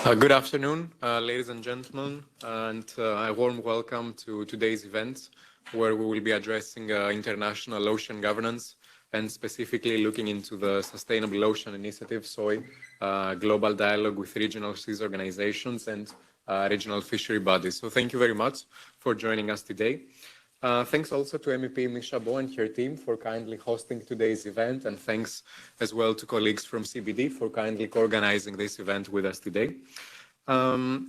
Good afternoon, ladies and gentlemen, and a warm welcome to today's event, where we will be addressing international ocean governance and specifically looking into the Sustainable Ocean Initiative, SOI Global Dialogue with regional seas organizations and regional fishery bodies. So thank you very much for joining us today. Thanks also to MEP Chabaud and her team for kindly hosting today's event, and thanks as well to colleagues from CBD for kindly organizing this event with us today.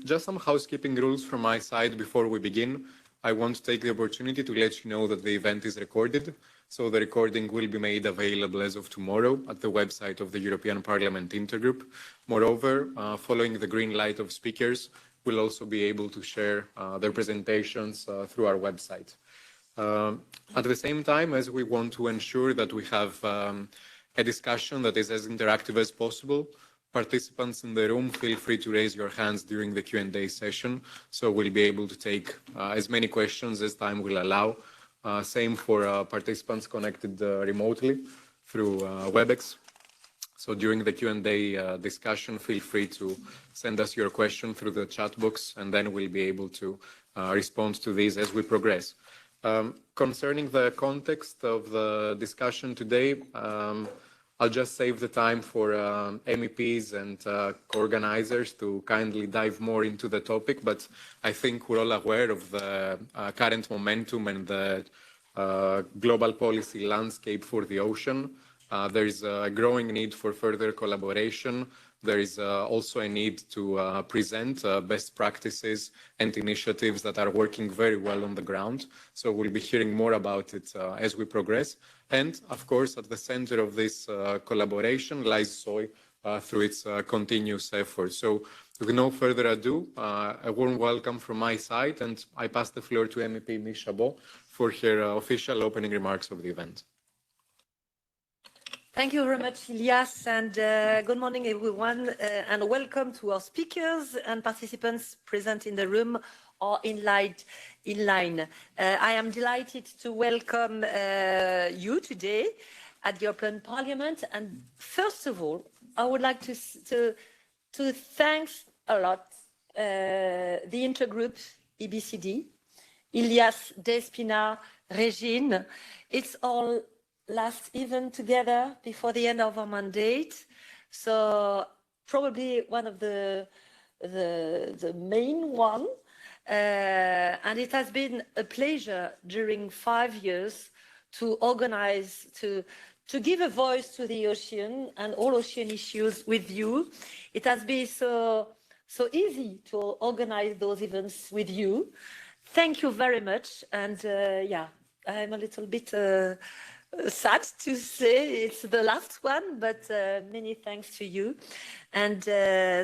Just some housekeeping rules from my side before we begin. I want to take the opportunity to let you know that the event is recorded, so the recording will be made available as of tomorrow at the website of the European Parliament Intergroup. Moreover, following the green light of speakers, we'll also be able to share their presentations through our website. At the same time, as we want to ensure that we have a discussion that is as interactive as possible, participants in the room, feel free to raise your hands during the Q&A session, so we'll be able to take as many questions as time will allow. Same for participants connected remotely through WebEx. So during the Q&A discussion, feel free to send us your question through the chat box, and then we'll be able to respond to these as we progress. Concerning the context of the discussion today, I'll just save the time for MEPs and co-organizers to kindly dive more into the topic, but I think we're all aware of the current momentum and the global policy landscape for the ocean. There is a growing need for further collaboration. There is also a need to present best practices and initiatives that are working very well on the ground. So we'll be hearing more about it as we progress. And of course, at the center of this collaboration lies SOI through its continuous efforts. So with no further ado, a warm welcome from my side, and I pass the floor to MEP Chabaud for her official opening remarks of the event. Thank you very much, Ilias, and good morning, everyone, and welcome to our speakers and participants present in the room or in line. I am delighted to welcome you today at the European Parliament. And first of all, I would like to thank a lot the Intergroup, EBCD, Ilias, Despina, Regine. It's all last event together before the end of our mandate, so probably one of the main one, and it has been a pleasure during 5 years to organize, to give a voice to the ocean and all ocean issues with you. It has been so easy to organize those events with you. Thank you very much, and yeah, I'm a little bit sad to say it's the last one, but many thanks to you. And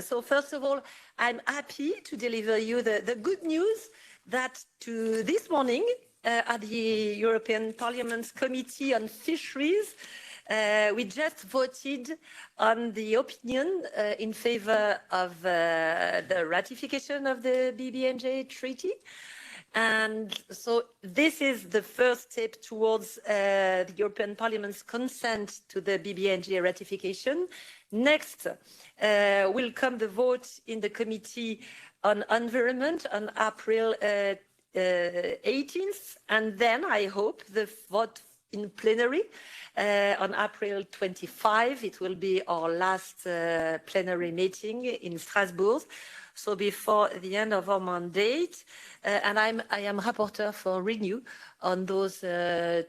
so first of all, I'm happy to deliver you the good news that this morning at the European Parliament's Committee on Fisheries, we just voted on the opinion in favor of the ratification of the BBNJ Treaty. And so this is the first step towards the European Parliament's consent to the BBNJ ratification. Next will come the vote in the Committee on Environment on April 18th, and then I hope the vote in plenary on April 25. It will be our last plenary meeting in Strasbourg. So before the end of our mandate, and I am rapporteur for Renew on those for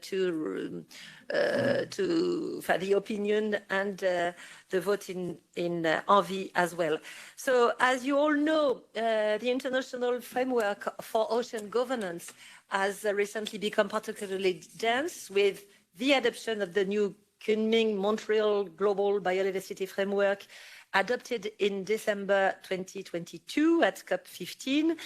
the opinion and the vote in Envy as well. So as you all know, the international framework for ocean governance has recently become particularly dense with the adoption of the new Kunming-Montreal Global Biodiversity Framework adopted in December 2022 at COP15,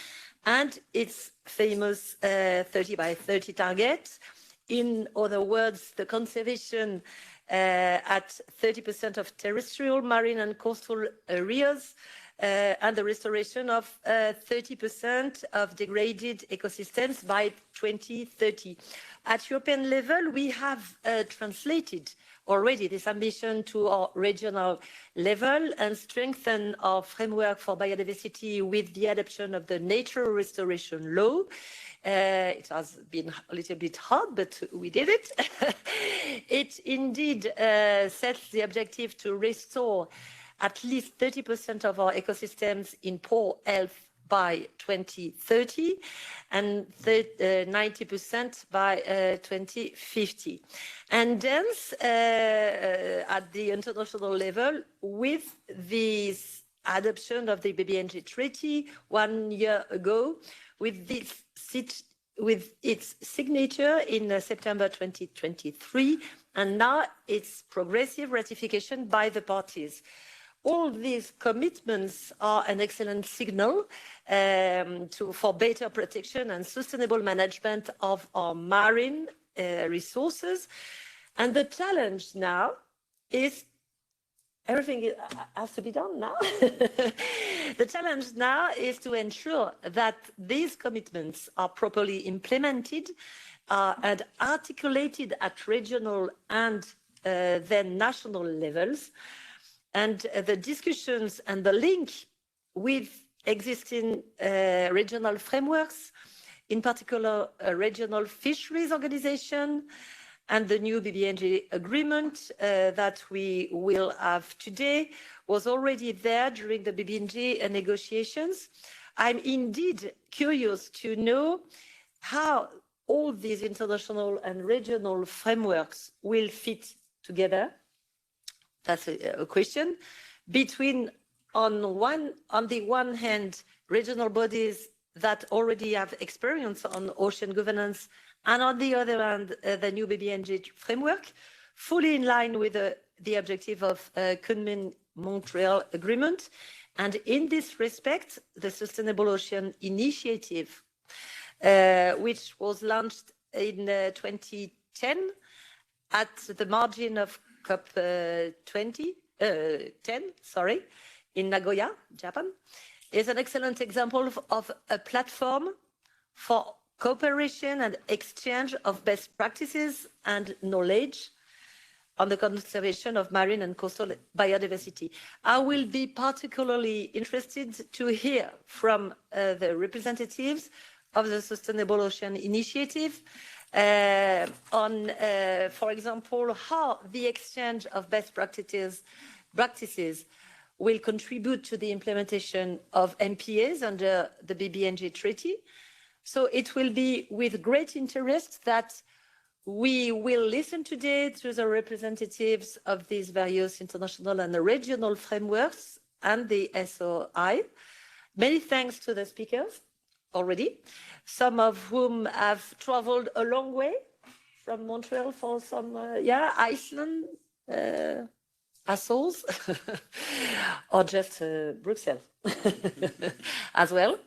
and its famous 30 by 30 target. In other words, the conservation at 30% of terrestrial, marine and coastal areas, and the restoration of 30% of degraded ecosystems by 2030. At European level, we have translated already this ambition to our regional level and strengthen our framework for biodiversity with the adoption of the nature restoration law. It has been a little bit hard, but we did it. It indeed sets the objective to restore at least 30% of our ecosystems in poor health by 2030 and 90% by 2050. And thence, at the international level, with this adoption of the BBNJ Treaty 1 year ago, with its signature in September 2023, and now its progressive ratification by the parties. All these commitments are an excellent signal for better protection and sustainable management of our marine resources. And the challenge now is everything has to be done now. The challenge now is to ensure that these commitments are properly implemented and articulated at regional and then national levels. And the discussions and the link with existing regional frameworks, in particular regional fisheries organization, and the new BBNJ agreement that we will have today was already there during the BBNJ negotiations. I'm indeed curious to know how all these international and regional frameworks will fit together. That's a question between, on the one hand, regional bodies that already have experience on ocean governance, and on the other hand, the new BBNJ framework, fully in line with the objective of Kunming-Montreal Agreement. And in this respect, the Sustainable Ocean Initiative, which was launched in 2010 at the margin of COP 10, in Nagoya, Japan, is an excellent example of a platform for cooperation and exchange of best practices and knowledge on the conservation of marine and coastal biodiversity. I will be particularly interested to hear from the representatives of the Sustainable Ocean Initiative on, for example, how the exchange of best practices will contribute to the implementation of MPAs under the BBNJ Treaty. So it will be with great interest that we will listen today to the representatives of these various international and regional frameworks and the SOI. Many thanks to the speakers already, some of whom have traveled a long way from Montreal for some, Iceland, Azores, or just Brussels as well.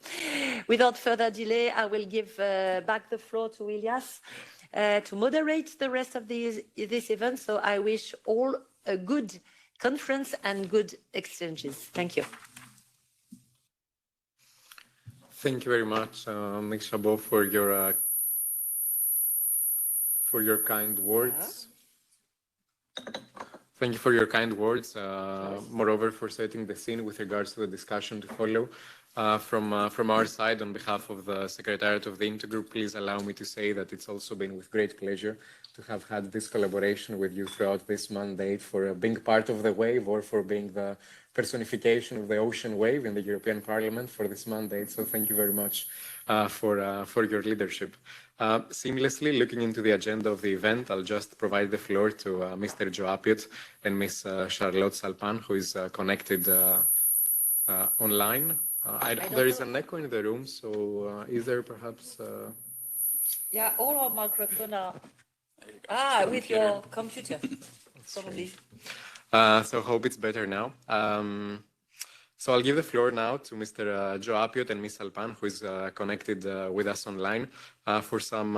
Without further delay, I will give back the floor to Ilias to moderate the rest of this event. So I wish all a good conference and good exchanges. Thank you. Thank you very much, Ms. Chabaud, for your kind words. Thank you for your kind words. Moreover, for setting the scene with regards to the discussion to follow. From our side, on behalf of the Secretariat of the Intergroup, please allow me to say that it's also been with great pleasure to have had this collaboration with you throughout this mandate, for being part of the wave, or for being the personification of the ocean wave in the European Parliament for this mandate. So thank you very much for your leadership. Seamlessly looking into the agenda of the event, I'll just provide the floor to Mr. Joapiot and Ms. Charlotte Salpan, who is connected online. There is an echo in the room, so is there perhaps... Yeah, all our microphones are with your computer, probably. So hope it's better now. So I'll give the floor now to Mr. Joapiot and Ms. Salpan, who is connected with us online, for some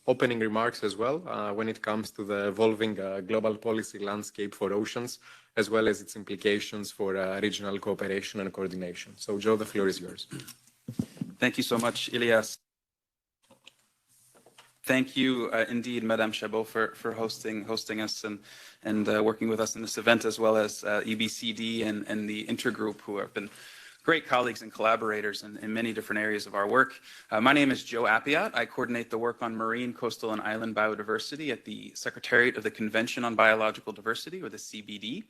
opening remarks as well when it comes to the evolving global policy landscape for oceans, as well as its implications for regional cooperation and coordination. So Joe, the floor is yours. Thank you so much, Ilias. Thank you indeed, Madame Chabaud, for hosting us and working with us in this event, as well as EBCD and the Intergroup, who have been great colleagues and collaborators in many different areas of our work. My name is Joe Appiat. I coordinate the work on marine, coastal, and island biodiversity at the Secretariat of the Convention on Biological Diversity, or the CBD.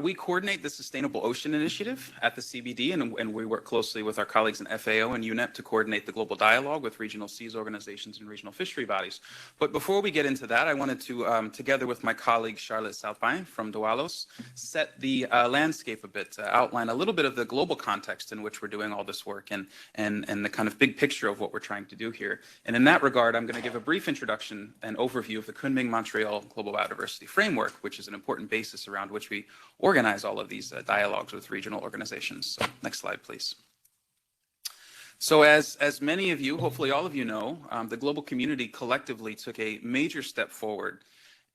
We coordinate the Sustainable Ocean Initiative at the CBD, and we work closely with our colleagues in FAO and UNEP to coordinate the global dialogue with regional seas organizations and regional fishery bodies. But before we get into that, I wanted to, together with my colleague Charlotte Salpin from Doualos, set the landscape a bit, outline a little bit of the global context in which we're doing all this work and the kind of big picture of what we're trying to do here. And in that regard, I'm going to give a brief introduction and overview of the Kunming-Montreal Global Biodiversity Framework, which is an important basis around which we organize all of these dialogues with regional organizations. So, next slide, please. So as many of you, hopefully all of you know, the global community collectively took a major step forward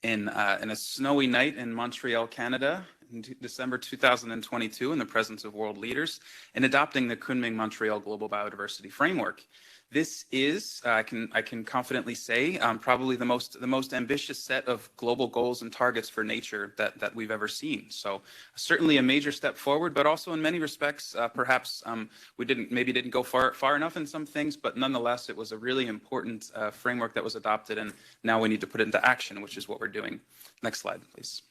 in a snowy night in Montreal, Canada, in December 2022, in the presence of world leaders, in adopting the Kunming-Montreal Global Biodiversity Framework. This is, I can confidently say, probably the most ambitious set of global goals and targets for nature that we've ever seen. So certainly a major step forward, but also in many respects, perhaps we maybe didn't go far enough in some things, but nonetheless, it was a really important framework that was adopted, and now we need to put it into action, which is what we're doing. Next slide, please.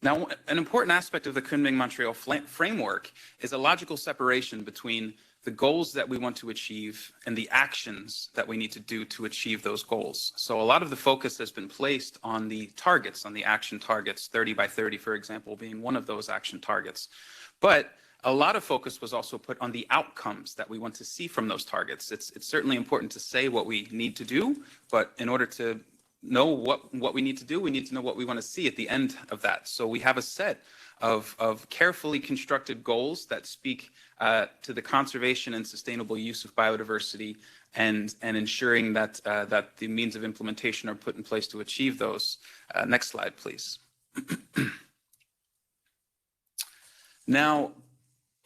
Now, an important aspect of the Kunming-Montreal framework is a logical separation between the goals that we want to achieve and the actions that we need to do to achieve those goals. So a lot of the focus has been placed on the targets, on the action targets, 30 by 30, for example, being one of those action targets. But a lot of focus was also put on the outcomes that we want to see from those targets. It's certainly important to say what we need to do, but in order to know what we need to do, we need to know what we want to see at the end of that. So we have a set of carefully constructed goals that speak to the conservation and sustainable use of biodiversity and ensuring that the means of implementation are put in place to achieve those. Next slide, please. Now,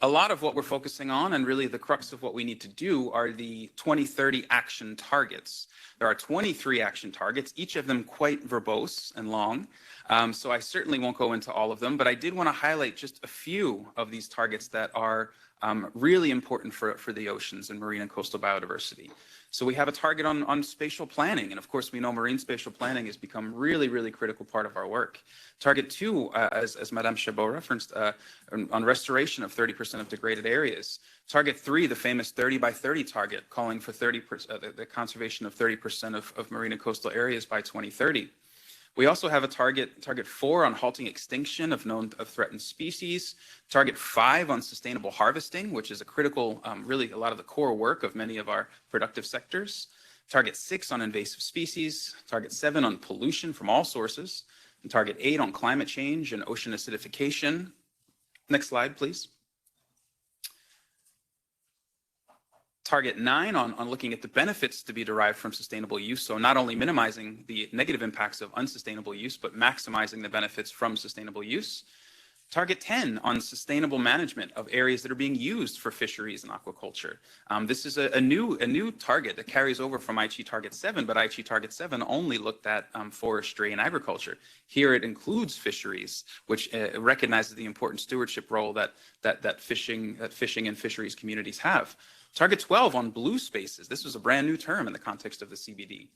a lot of what we're focusing on, and really the crux of what we need to do, are the 2030 action targets. There are 23 action targets, each of them quite verbose and long. So I certainly won't go into all of them, but I did want to highlight just a few of these targets that are really important for the oceans and marine and coastal biodiversity. So we have a target on spatial planning, and of course we know marine spatial planning has become really critical part of our work. Target 2, as Madame Chabaud referenced, on restoration of 30% of degraded areas. Target 3, the famous 30 by 30 target, calling for 30% the conservation of 30% of marine and coastal areas by 2030. We also have a target 4 on halting extinction of threatened species, target 5 on sustainable harvesting, which is a critical, really a lot of the core work of many of our productive sectors, target 6 on invasive species, target 7 on pollution from all sources, and target 8 on climate change and ocean acidification. Next slide, please. Target 9 on looking at the benefits to be derived from sustainable use, so not only minimizing the negative impacts of unsustainable use, but maximizing the benefits from sustainable use. Target 10 on sustainable management of areas that are being used for fisheries and aquaculture. This is a new target that carries over from Aichi Target 7, but Aichi Target 7 only looked at forestry and agriculture. Here it includes fisheries, which recognizes the important stewardship role that fishing and fisheries communities have. Target 12 on blue spaces. This was a brand new term in the context of the CBD.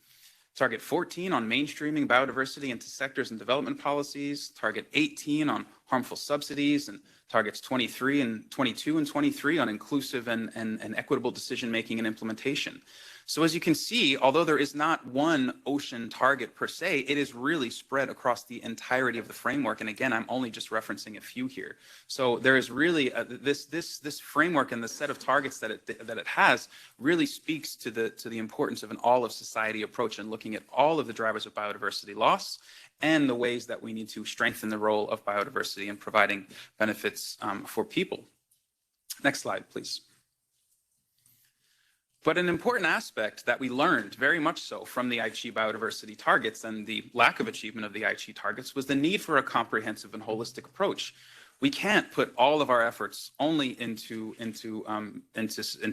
Target 14 on mainstreaming biodiversity into sectors and development policies. Target 18 on harmful subsidies, and targets 22 and 23 on inclusive and equitable decision-making and implementation. So as you can see, although there is not one ocean target per se, it is really spread across the entirety of the framework. And again, I'm only just referencing a few here. So there is really this framework and the set of targets that it has really speaks to the importance of an all of society approach and looking at all of the drivers of biodiversity loss and the ways that we need to strengthen the role of biodiversity in providing benefits for people. Next slide, please. But an important aspect that we learned very much so from the Aichi biodiversity targets and the lack of achievement of the Aichi targets was the need for a comprehensive and holistic approach. we can't put all of our efforts only into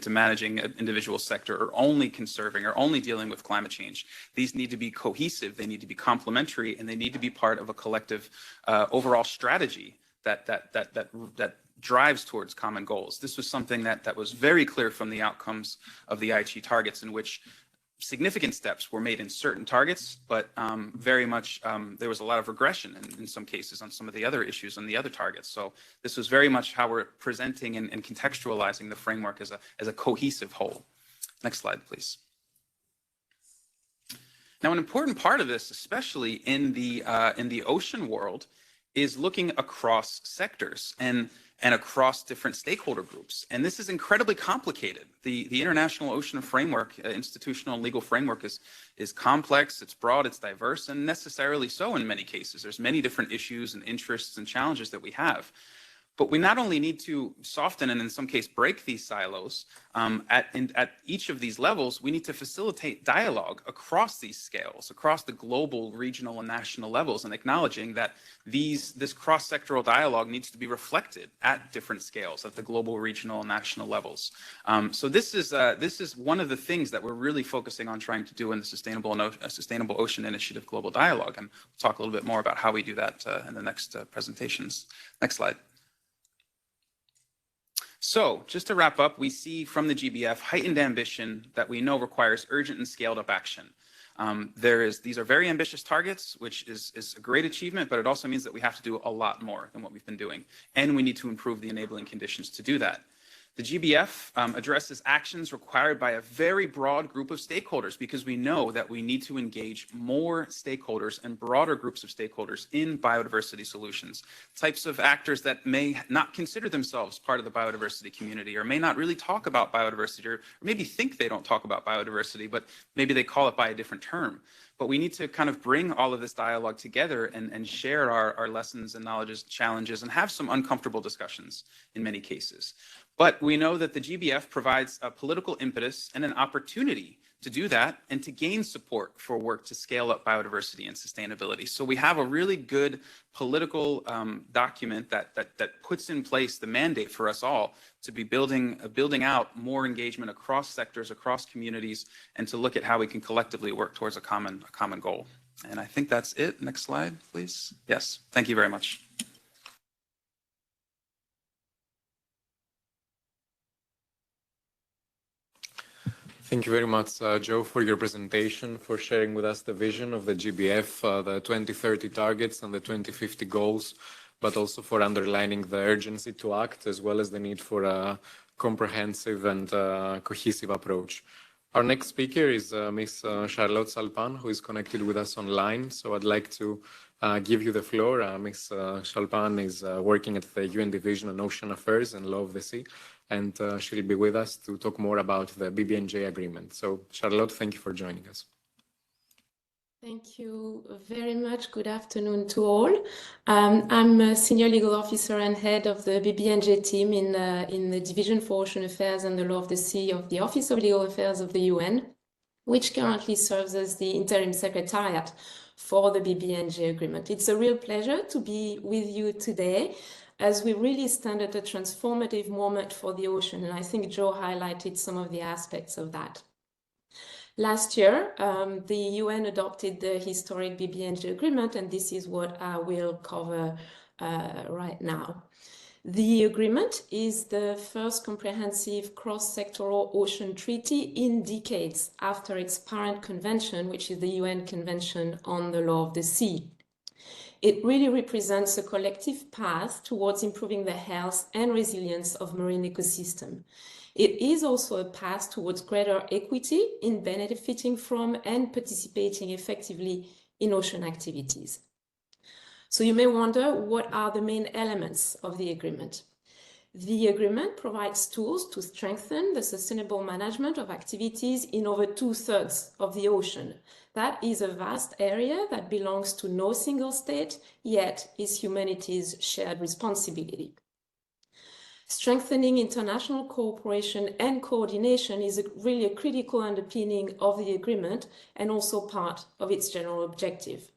managing an individual sector, or only conserving, or only dealing with climate change. These need to be cohesive, they need to be complementary, and they need to be part of a collective overall strategy that drives towards common goals. This was something that was very clear from the outcomes of the Aichi targets, in which significant steps were made in certain targets, but very much there was a lot of regression in some cases on some of the other issues on the other targets. So this was very much how we're presenting and contextualizing the framework as a cohesive whole. Next slide, please. Now, an important part of this, especially in the ocean world, is looking across sectors and across different stakeholder groups. And this is incredibly complicated. The International Ocean Framework, institutional and legal framework, is complex, it's broad, it's diverse, and necessarily so in many cases. There's many different issues and interests and challenges that we have. But we not only need to soften and in some case break these silos, at each of these levels, we need to facilitate dialogue across these scales, across the global, regional, and national levels, and acknowledging that this cross-sectoral dialogue needs to be reflected at different scales, at the global, regional, and national levels. So this is one of the things that we're really focusing on trying to do in the Sustainable Ocean Initiative Global Dialogue, and we'll talk a little bit more about how we do that in the next presentations. Next slide. So just to wrap up, we see from the GBF heightened ambition that we know requires urgent and scaled up action. These are very ambitious targets, which is a great achievement, but it also means that we have to do a lot more than what we've been doing. And we need to improve the enabling conditions to do that. The GBF addresses actions required by a very broad group of stakeholders, because we know that we need to engage more stakeholders and broader groups of stakeholders in biodiversity solutions. Types of actors that may not consider themselves part of the biodiversity community, or may not really talk about biodiversity, or maybe think they don't talk about biodiversity, but maybe they call it by a different term. But we need to kind of bring all of this dialogue together and share our lessons and knowledges, challenges, and have some uncomfortable discussions in many cases. But we know that the GBF provides a political impetus and an opportunity to do that and to gain support for work to scale up biodiversity and sustainability. So we have a really good political document that puts in place the mandate for us all to be building out more engagement across sectors, across communities, and to look at how we can collectively work towards a common goal. And I think that's it. Next slide, please. Yes, thank you very much. Thank you very much, Joe, for your presentation, for sharing with us the vision of the GBF, the 2030 targets and the 2050 goals, but also for underlining the urgency to act, as well as the need for a comprehensive and cohesive approach. Our next speaker is Ms. Charlotte Salpan, who is connected with us online. So I'd like to give you the floor. Ms. Salpan is working at the UN Division on Ocean Affairs and Law of the Sea, and she'll be with us to talk more about the BBNJ agreement. So Charlotte, thank you for joining us. Thank you very much. Good afternoon to all. I'm a Senior Legal Officer and Head of the BBNJ team in the Division for Ocean Affairs and the Law of the Sea of the Office of Legal Affairs of the UN, which currently serves as the Interim Secretariat for the BBNJ agreement. It's a real pleasure to be with you today, as we really stand at a transformative moment for the ocean, and I think Joe highlighted some of the aspects of that. Last year, the UN adopted the historic BBNJ agreement, and this is what I will cover right now. The agreement is the first comprehensive cross-sectoral ocean treaty in decades after its parent convention, which is the UN Convention on the Law of the Sea. It really represents a collective path towards improving the health and resilience of marine ecosystem. It is also a path towards greater equity in benefiting from and participating effectively in ocean activities. So you may wonder, what are the main elements of the agreement? The agreement provides tools to strengthen the sustainable management of activities in over 2/3 of the ocean. That is a vast area that belongs to no single state, yet is humanity's shared responsibility. Strengthening international cooperation and coordination is really a critical underpinning of the agreement and also part of its general objective.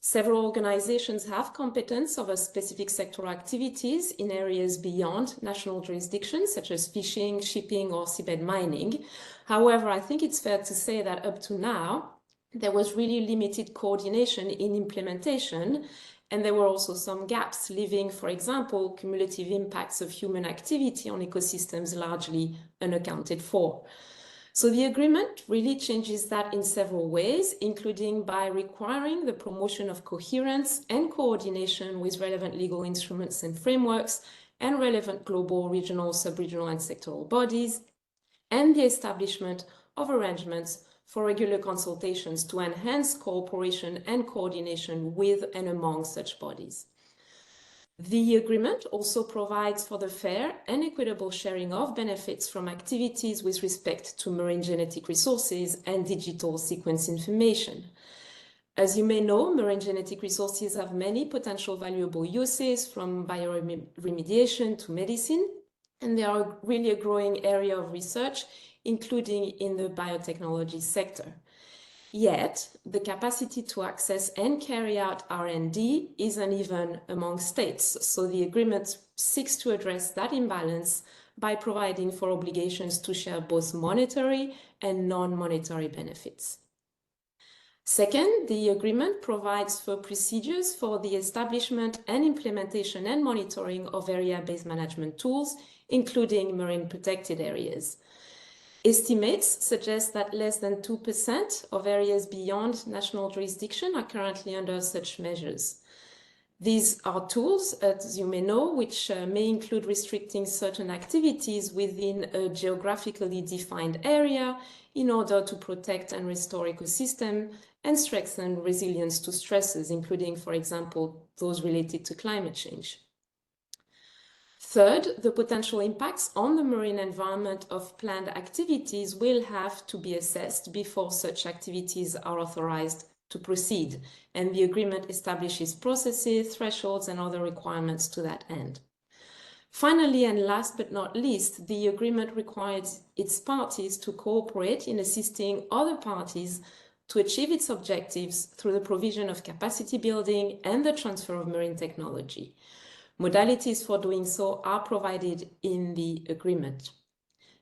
Several organizations have competence over specific sectoral activities in areas beyond national jurisdiction, such as fishing, shipping, or seabed mining. However, I think it's fair to say that up to now, there was really limited coordination in implementation, and there were also some gaps, leaving, for example, cumulative impacts of human activity on ecosystems largely unaccounted for. So the agreement really changes that in several ways, including by requiring the promotion of coherence and coordination with relevant legal instruments and frameworks and relevant global, regional, sub-regional, and sectoral bodies, and the establishment of arrangements for regular consultations to enhance cooperation and coordination with and among such bodies. The agreement also provides for the fair and equitable sharing of benefits from activities with respect to marine genetic resources and digital sequence information. As you may know, marine genetic resources have many potential valuable uses, from bioremediation to medicine, and they are really a growing area of research, including in the biotechnology sector. Yet, the capacity to access and carry out R&D is uneven among states, so the agreement seeks to address that imbalance by providing for obligations to share both monetary and non-monetary benefits. Second, the agreement provides for procedures for the establishment and implementation and monitoring of area-based management tools, including marine protected areas. Estimates suggest that less than 2% of areas beyond national jurisdiction are currently under such measures. These are tools, as you may know, which may include restricting certain activities within a geographically defined area in order to protect and restore ecosystem and strengthen resilience to stresses, including, for example, those related to climate change. Third, the potential impacts on the marine environment of planned activities will have to be assessed before such activities are authorized to proceed, and the agreement establishes processes, thresholds, and other requirements to that end. Finally, and last but not least, the agreement requires its parties to cooperate in assisting other parties to achieve its objectives through the provision of capacity building and the transfer of marine technology. Modalities for doing so are provided in the agreement.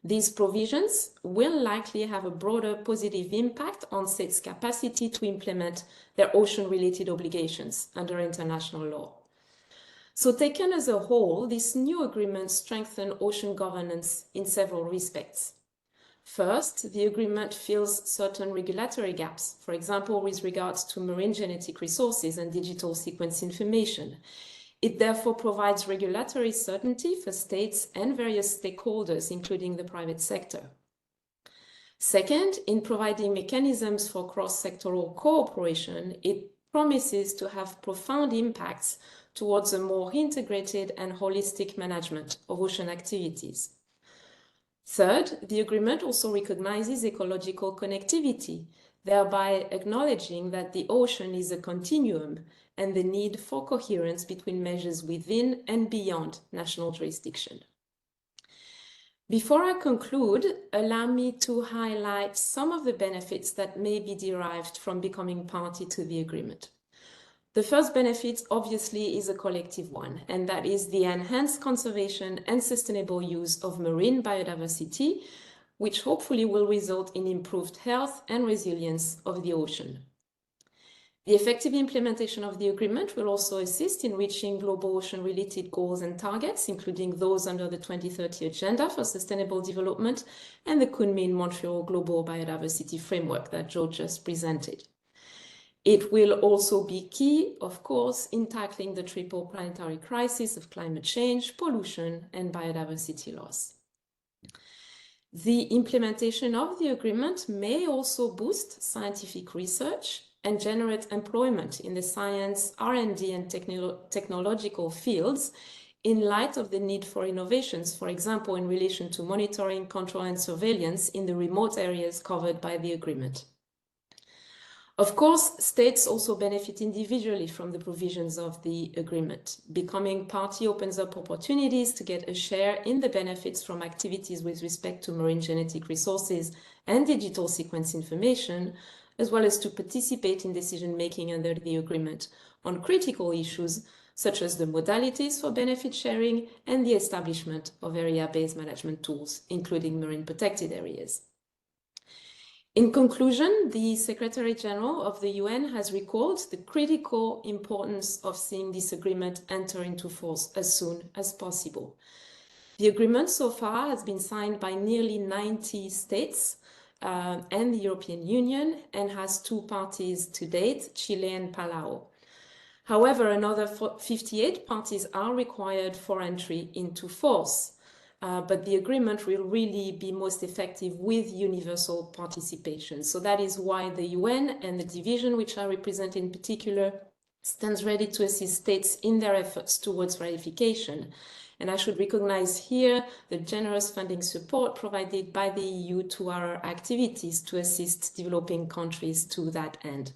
These provisions will likely have a broader positive impact on states' capacity to implement their ocean-related obligations under international law. So taken as a whole, this new agreement strengthens ocean governance in several respects. First, the agreement fills certain regulatory gaps, for example, with regards to marine genetic resources and digital sequence information. It therefore provides regulatory certainty for states and various stakeholders, including the private sector. Second, in providing mechanisms for cross-sectoral cooperation, it promises to have profound impacts towards a more integrated and holistic management of ocean activities. Third, the agreement also recognizes ecological connectivity, thereby acknowledging that the ocean is a continuum and the need for coherence between measures within and beyond national jurisdiction. Before I conclude, allow me to highlight some of the benefits that may be derived from becoming party to the agreement. The first benefit, obviously, is a collective one, and that is the enhanced conservation and sustainable use of marine biodiversity, which hopefully will result in improved health and resilience of the ocean. The effective implementation of the agreement will also assist in reaching global ocean-related goals and targets, including those under the 2030 Agenda for Sustainable Development and the Kunming-Montreal Global Biodiversity Framework that Joe just presented. It will also be key, of course, in tackling the triple planetary crisis of climate change, pollution, and biodiversity loss. The implementation of the agreement may also boost scientific research and generate employment in the science, R&D, and technological fields in light of the need for innovations, for example, in relation to monitoring, control, and surveillance in the remote areas covered by the agreement. Of course, states also benefit individually from the provisions of the agreement. Becoming party opens up opportunities to get a share in the benefits from activities with respect to marine genetic resources and digital sequence information, as well as to participate in decision-making under the agreement on critical issues such as the modalities for benefit sharing and the establishment of area-based management tools, including marine protected areas. In conclusion, the Secretary General of the UN has recalled the critical importance of seeing this agreement enter into force as soon as possible. The agreement so far has been signed by nearly 90 states and the European Union and has 2 parties to date, Chile and Palau. However, another 58 parties are required for entry into force, but the agreement will really be most effective with universal participation. So that is why the UN and the division, which I represent in particular, stands ready to assist states in their efforts towards ratification. And I should recognize here the generous funding support provided by the EU to our activities to assist developing countries to that end.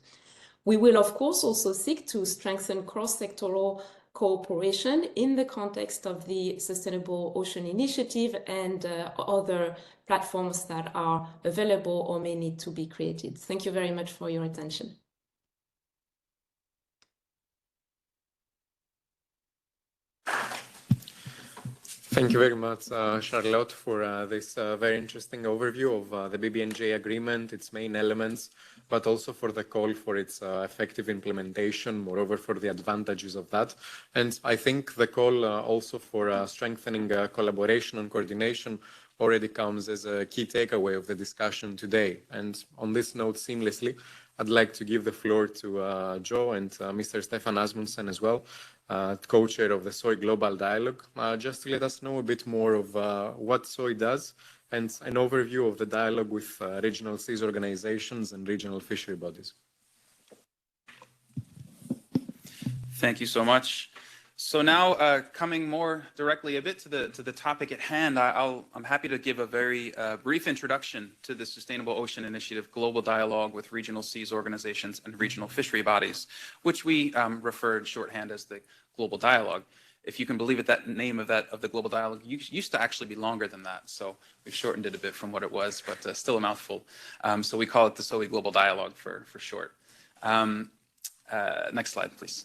We will, of course, also seek to strengthen cross-sectoral cooperation in the context of the Sustainable Ocean Initiative and other platforms that are available or may need to be created. Thank you very much for your attention. Thank you very much, Charlotte, for this very interesting overview of the BBNJ agreement, its main elements, but also for the call for its effective implementation, moreover for the advantages of that. And I think the call also for strengthening collaboration and coordination already comes as a key takeaway of the discussion today. And on this note, seamlessly, I'd like to give the floor to Joe and Mr. Stefan Asmussen as well, co-chair of the SOI Global Dialogue, just to let us know a bit more of what SOI does and an overview of the dialogue with regional seas organizations and regional fishery bodies. Thank you so much. So now, coming more directly a bit to the topic at hand, I'm happy to give a very brief introduction to the Sustainable Ocean Initiative Global Dialogue with regional seas organizations and regional fishery bodies, which we refer in shorthand as the Global Dialogue. If you can believe it, that name of the Global Dialogue used to actually be longer than that, so we've shortened it a bit from what it was, but still a mouthful. So we call it the SOI Global Dialogue for short. Next slide, please.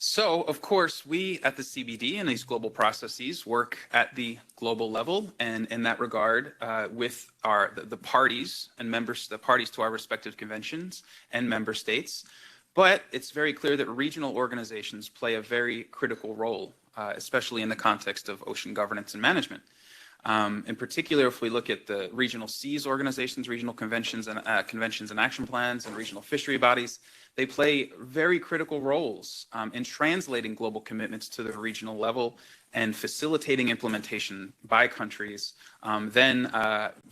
So, of course, we at the CBD and these global processes work at the global level, and in that regard, with the parties and members, the parties to our respective conventions and member states. But it's very clear that regional organizations play a very critical role, especially in the context of ocean governance and management. In particular, if we look at the regional seas organizations, regional conventions and action plans, and regional fishery bodies, they play very critical roles in translating global commitments to the regional level and facilitating implementation by countries, then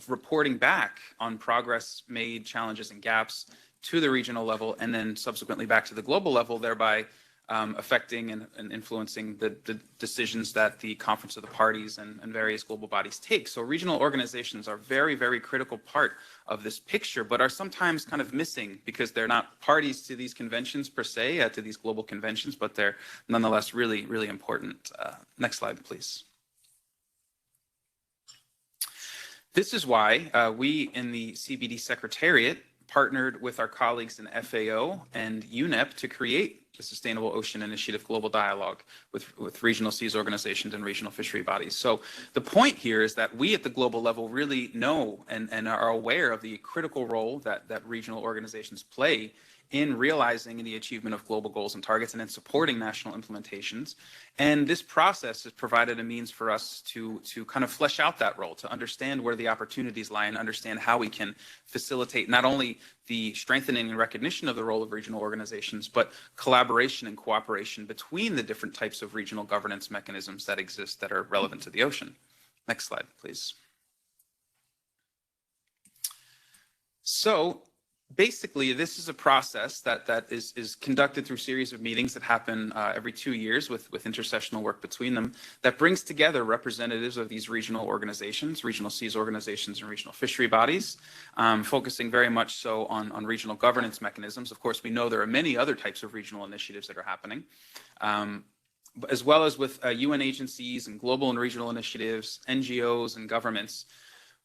reporting back on progress made, challenges and gaps to the regional level, and then subsequently back to the global level, thereby affecting and influencing the decisions that the Conference of the Parties and various global bodies take. So regional organizations are very, very critical part of this picture, but are sometimes kind of missing because they're not parties to these conventions per se, to these global conventions, but they're nonetheless really, really important. Next slide, please. This is why we in the CBD Secretariat partnered with our colleagues in FAO and UNEP to create the Sustainable Ocean Initiative Global Dialogue with regional seas organizations and regional fishery bodies. So the point here is that we at the global level really know and are aware of the critical role that regional organizations play in realizing the achievement of global goals and targets and in supporting national implementations. And this process has provided a means for us to kind of flesh out that role, to understand where the opportunities lie and understand how we can facilitate not only the strengthening and recognition of the role of regional organizations, but collaboration and cooperation between the different types of regional governance mechanisms that exist that are relevant to the ocean. Next slide, please. So, basically, this is a process that is conducted through a series of meetings that happen every 2 years with intercessional work between them that brings together representatives of these regional organizations, regional seas organizations and regional fishery bodies, focusing very much so on regional governance mechanisms. Of course, we know there are many other types of regional initiatives that are happening, as well as with UN agencies and global and regional initiatives, NGOs and governments.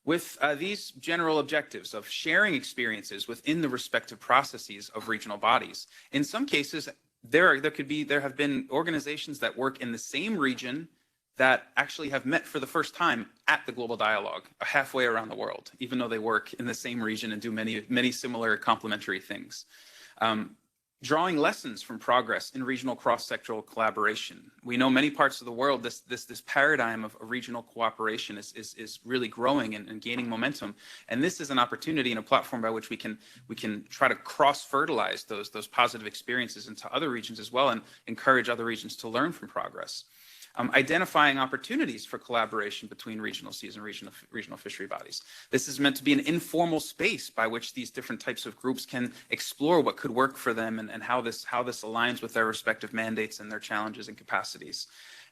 with these general objectives of sharing experiences within the respective processes of regional bodies. In some cases, there have been organizations that work in the same region that actually have met for the first time at the Global Dialogue, halfway around the world, even though they work in the same region and do many similar complementary things. Drawing lessons from progress in regional cross-sectoral collaboration. We know many parts of the world, this paradigm of regional cooperation is really growing and gaining momentum. And this is an opportunity and a platform by which we can try to cross-fertilize those positive experiences into other regions as well and encourage other regions to learn from progress. Identifying opportunities for collaboration between regional seas and regional fishery bodies. This is meant to be an informal space by which these different types of groups can explore what could work for them and how this aligns with their respective mandates and their challenges and capacities.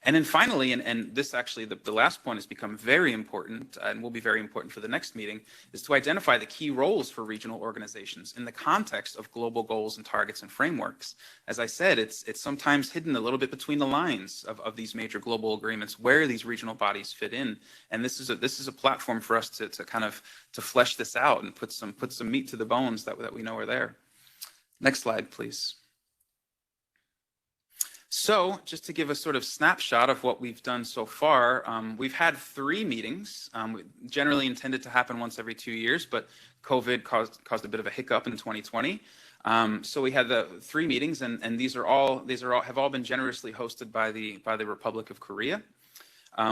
And then finally, and this actually, the last point has become very important and will be very important for the next meeting, is to identify the key roles for regional organizations in the context of global goals and targets and frameworks. As I said, it's sometimes hidden a little bit between the lines of these major global agreements where these regional bodies fit in. And this is a platform for us to kind of flesh this out and put some meat to the bones that we know are there. Next slide, please. So just to give a sort of snapshot of what we've done so far, we've had 3 meetings, generally intended to happen once every 2 years, but COVID caused a bit of a hiccup in 2020. So we had the 3 meetings, and these have all been generously hosted by the Republic of Korea.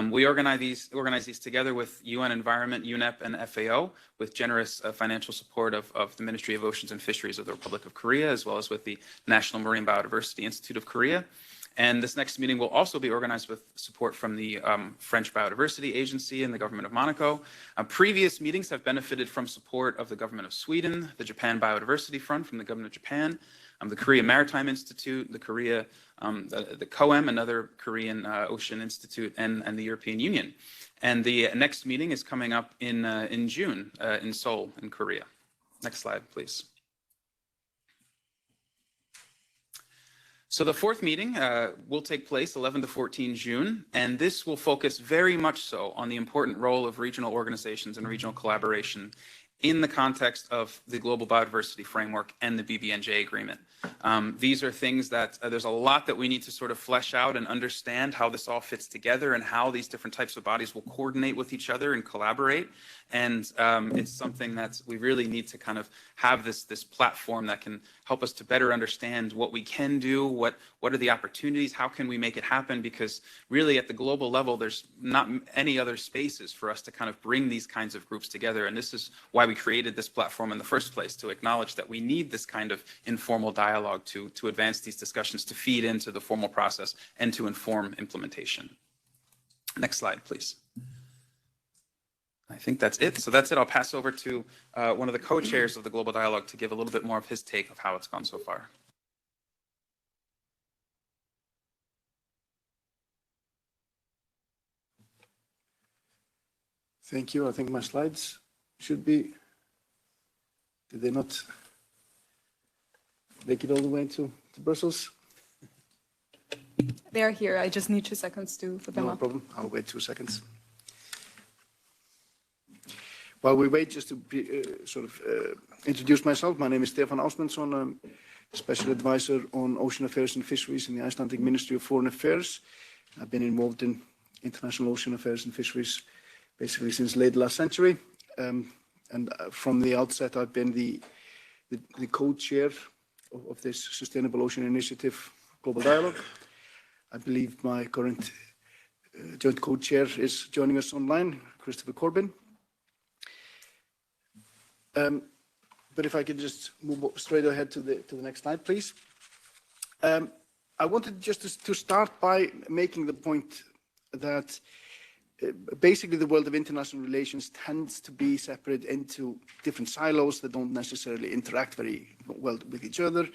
We organize these together with UN Environment, UNEP, and FAO, with generous financial support of the Ministry of Oceans and Fisheries of the Republic of Korea, as well as with the National Marine Biodiversity Institute of Korea. And this next meeting will also be organized with support from the French Biodiversity Agency and the government of Monaco. Previous meetings have benefited from support of the government of Sweden, the Japan Biodiversity Fund from the government of Japan, the Korea Maritime Institute, the COEM, another Korean Ocean Institute, and the European Union. And the next meeting is coming up in June in Seoul, in Korea. Next slide, please. So the 4th meeting will take place 11 to 14 June, and this will focus very much so on the important role of regional organizations and regional collaboration in the context of the Global Biodiversity Framework and the BBNJ Agreement. These are things that there's a lot that we need to sort of flesh out and understand how this all fits together and how these different types of bodies will coordinate with each other and collaborate. And it's something that we really need to kind of have this platform that can help us to better understand what we can do, what are the opportunities, how can we make it happen, because really at the global level, there's not any other spaces for us to kind of bring these kinds of groups together. And this is why we created this platform in the first place, to acknowledge that we need this kind of informal dialogue to advance these discussions, to feed into the formal process and to inform implementation. Next slide, please. I think that's it. So that's it. I'll pass over to one of the co-chairs of the Global Dialogue to give a little bit more of his take of how it's gone so far. Thank you. I think my slides should be, did they not make it all the way to Brussels? They are here. I just need 2 seconds to put them up. No problem. I'll wait 2 seconds. While we wait, just to introduce myself, my name is Stefán Ásmundsson. I'm Special Advisor on Ocean Affairs and Fisheries in the Icelandic Ministry of Foreign Affairs. I've been involved in international ocean affairs and fisheries basically since late last century. And from the outset, I've been the co-chair of this Sustainable Ocean Initiative Global Dialogue. I believe my current joint co-chair is joining us online, Christopher Corbin. But if I could just move straight ahead to the next slide, please. I wanted just to start by making the point that basically the world of international relations tends to be separated into different silos that don't necessarily interact very well with each other,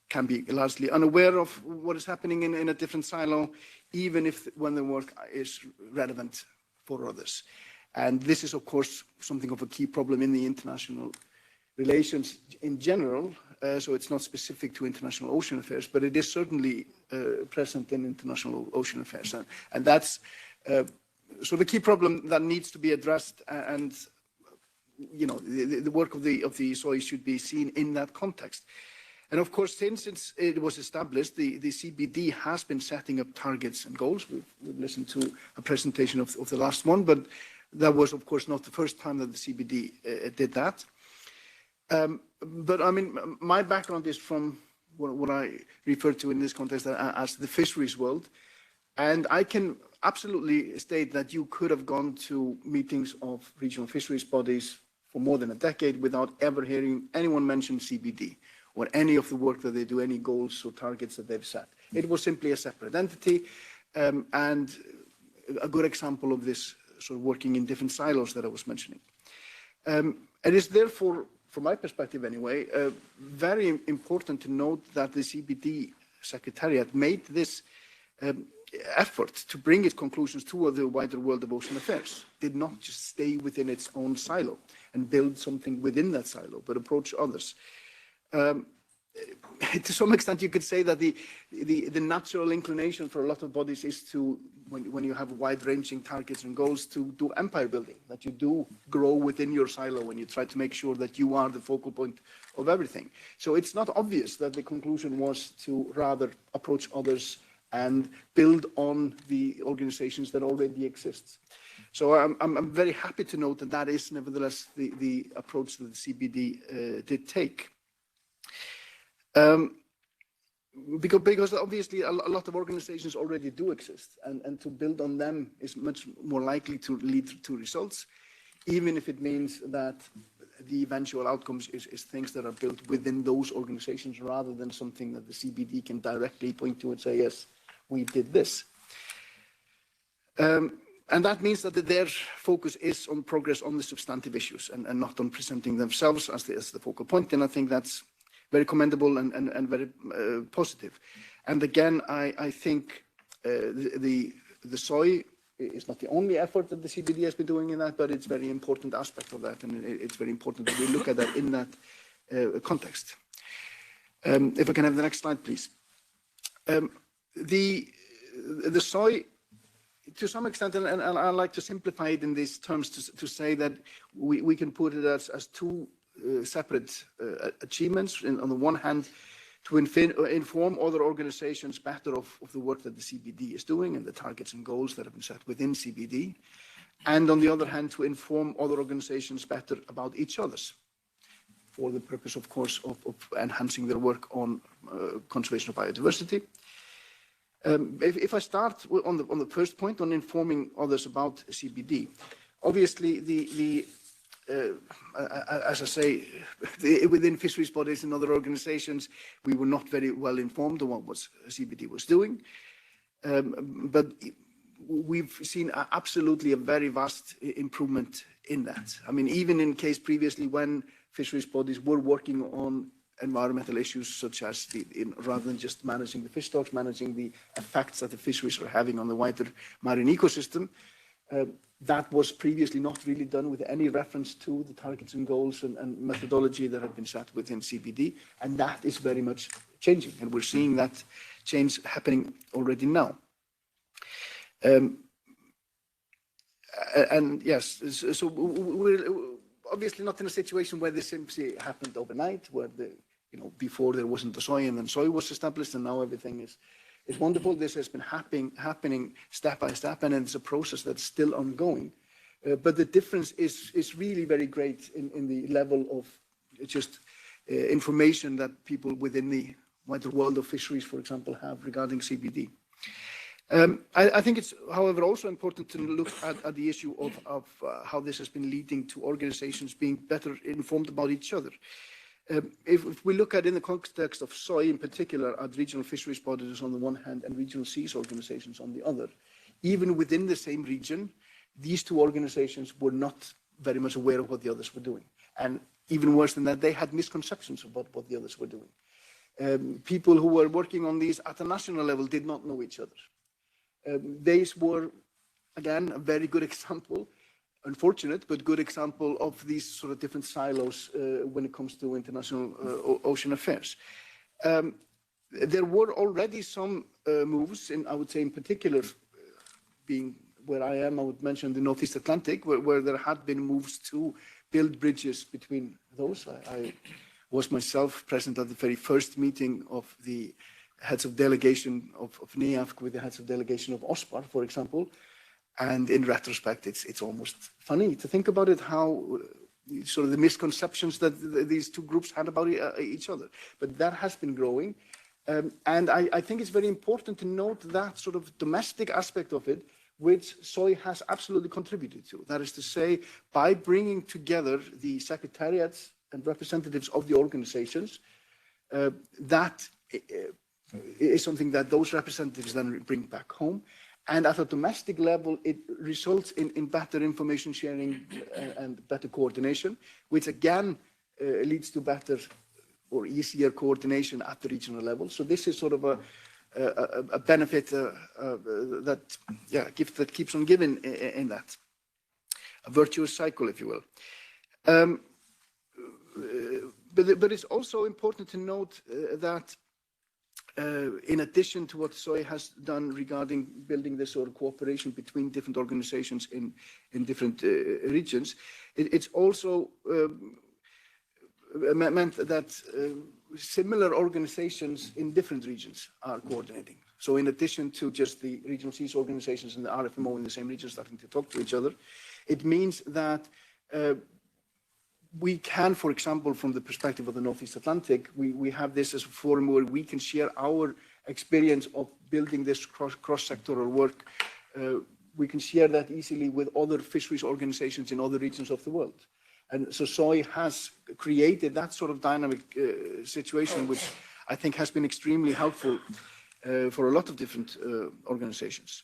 can be largely unaware of what is happening in a different silo, even when the work is relevant for others. And this is, of course, something of a key problem in the international relations in general. So it's not specific to international ocean affairs, but it is certainly present in international ocean affairs. And that's so the key problem that needs to be addressed. And the work of the SOI should be seen in that context. And of course, since it was established, the CBD has been setting up targets and goals. We've listened to a presentation of the last one, but that was, of course, not the first time that the CBD did that. But I mean, my background is from what I refer to in this context as the fisheries world. And I can absolutely state that you could have gone to meetings of regional fisheries bodies for more than a decade without ever hearing anyone mention CBD or any of the work that they do, any goals or targets that they've set. It was simply a separate entity, and a good example of this sort of working in different silos that I was mentioning. It is therefore, from my perspective anyway, very important to note that the CBD Secretariat made this effort to bring its conclusions to the wider world of ocean affairs, did not just stay within its own silo and build something within that silo, but approach others. To some extent, you could say that the natural inclination for a lot of bodies is to, when you have wide-ranging targets and goals, to do empire building, that you do grow within your silo and you try to make sure that you are the focal point of everything. So it's not obvious that the conclusion was to rather approach others and build on the organizations that already exist. So I'm very happy to note that that is nevertheless the approach that the CBD did take. Because obviously a lot of organizations already do exist, and to build on them is much more likely to lead to results, even if it means that the eventual outcomes is things that are built within those organizations rather than something that the CBD can directly point to and say, yes, we did this. And that means that their focus is on progress on the substantive issues and not on presenting themselves as the focal point. And I think that's very commendable and very positive. And again, I think the SOI is not the only effort that the CBD has been doing in that, but it's a very important aspect of that. And it's very important that we look at that in that context. If I can have the next slide, please. The SOI, to some extent, and I like to simplify it in these terms to say that we can put it as two separate achievements. On the one hand, to inform other organizations better of the work that the CBD is doing and the targets and goals that have been set within CBD. And on the other hand, to inform other organizations better about each other's, for the purpose, of course, of enhancing their work on conservation of biodiversity. If I start on the first point, on informing others about CBD, obviously as I say, within fisheries bodies and other organizations, we were not very well informed on what CBD was doing. But we've seen absolutely a very vast improvement in that. I mean, even in case previously when fisheries bodies were working on environmental issues such as rather than just managing the fish stocks, managing the effects that the fisheries are having on the wider marine ecosystem, that was previously not really done with any reference to the targets and goals and methodology that had been set within CBD, and that is very much changing, and we're seeing that change happening already now. And yes, so we're obviously not in a situation where this simply happened overnight, where before there wasn't the SOI and then SOI was established, and now everything is wonderful. This has been happening step by step, and it's a process that's still ongoing. But the difference is really very great in the level of just information that people within the wider world of fisheries, for example, have regarding CBD. I think it's, however, also important to look at the issue of how this has been leading to organizations being better informed about each other. If we look at in the context of SOI in particular, at regional fisheries bodies on the one hand and regional seas organizations on the other, even within the same region, these two organizations were not very much aware of what the others were doing. And even worse than that, they had misconceptions about what the others were doing. People who were working on these at a national level did not know each other. These were, again, a very good example, unfortunate, but good example of these sort of different silos when it comes to international ocean affairs. There were already some moves, I would say in particular, being where I am, I would mention the Northeast Atlantic, where there had been moves to build bridges between those. I was myself present at the very first meeting of the heads of delegation of NEAFC with the heads of delegation of OSPAR, for example. And in retrospect, it's almost funny to think about it, how sort of the misconceptions that these two groups had about each other. But that has been growing. And I think it's very important to note that sort of domestic aspect of it, which SOI has absolutely contributed to. That is to say, by bringing together the secretariats and representatives of the organizations, that is something that those representatives then bring back home. And at a domestic level, it results in better information sharing and better coordination, which again leads to better or easier coordination at the regional level. So this is sort of a benefit gift that keeps on giving in that. A virtuous cycle, if you will. But it's also important to note that in addition to what SOI has done regarding building this sort of cooperation between different organizations in different regions, it's also meant that similar organizations in different regions are coordinating. So in addition to just the regional seas organizations and the RFMO in the same region starting to talk to each other, it means that we can, for example, from the perspective of the Northeast Atlantic, we have this as a forum where we can share our experience of building this cross-sectoral work. We can share that easily with other fisheries organizations in other regions of the world. And so SOI has created that sort of dynamic situation, which I think has been extremely helpful for a lot of different organizations.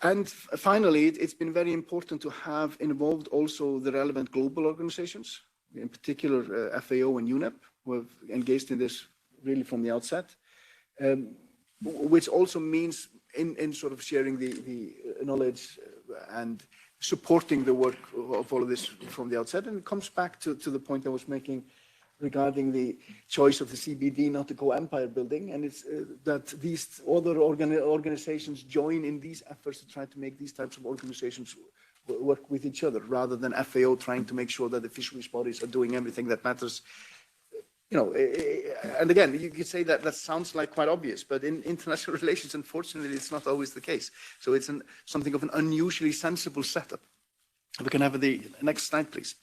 And finally, it's been very important to have involved also the relevant global organizations, in particular FAO and UNEP, who have engaged in this really from the outset, which also means in sort of sharing the knowledge and supporting the work of all of this from the outset. And it comes back to the point I was making regarding the choice of the CBD not to go empire building, and it's that these other organizations join in these efforts to try to make these types of organizations work with each other, rather than FAO trying to make sure that the fisheries bodies are doing everything that matters. You know, and again, you could say that that sounds like quite obvious, but in international relations, unfortunately, it's not always the case. So it's something of an unusually sensible setup. We can have the next slide, please.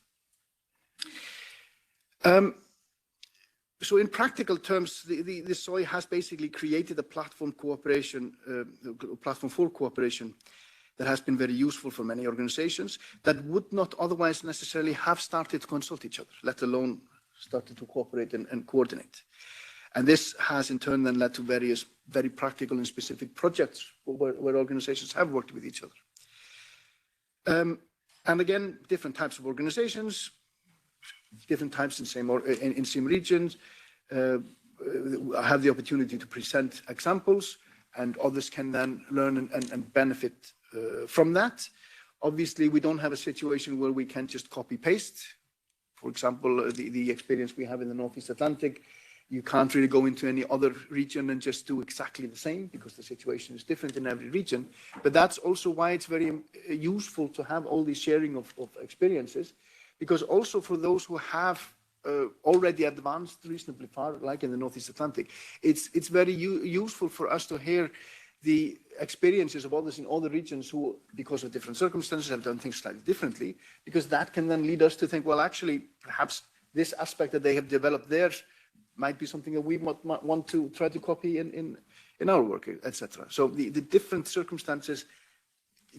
So in practical terms, the SOI has basically created a platform for cooperation that has been very useful for many organizations that would not otherwise necessarily have started to consult each other, let alone started to cooperate and coordinate. And this has in turn then led to various very practical and specific projects where organizations have worked with each other. And again, different types of organizations, different types in same regions, have the opportunity to present examples, and others can then learn and benefit from that. Obviously, we don't have a situation where we can just copy paste. For example, the experience we have in the Northeast Atlantic, you can't really go into any other region and just do exactly the same, because the situation is different in every region. But that's also why it's very useful to have all this sharing of experiences, because also for those who have already advanced reasonably far, like in the Northeast Atlantic, it's very useful for us to hear the experiences of others in other regions who, because of different circumstances, have done things slightly differently, because that can then lead us to think, well, actually, perhaps this aspect that they have developed there might be something that we might want to try to copy in our work, etc. So the different circumstances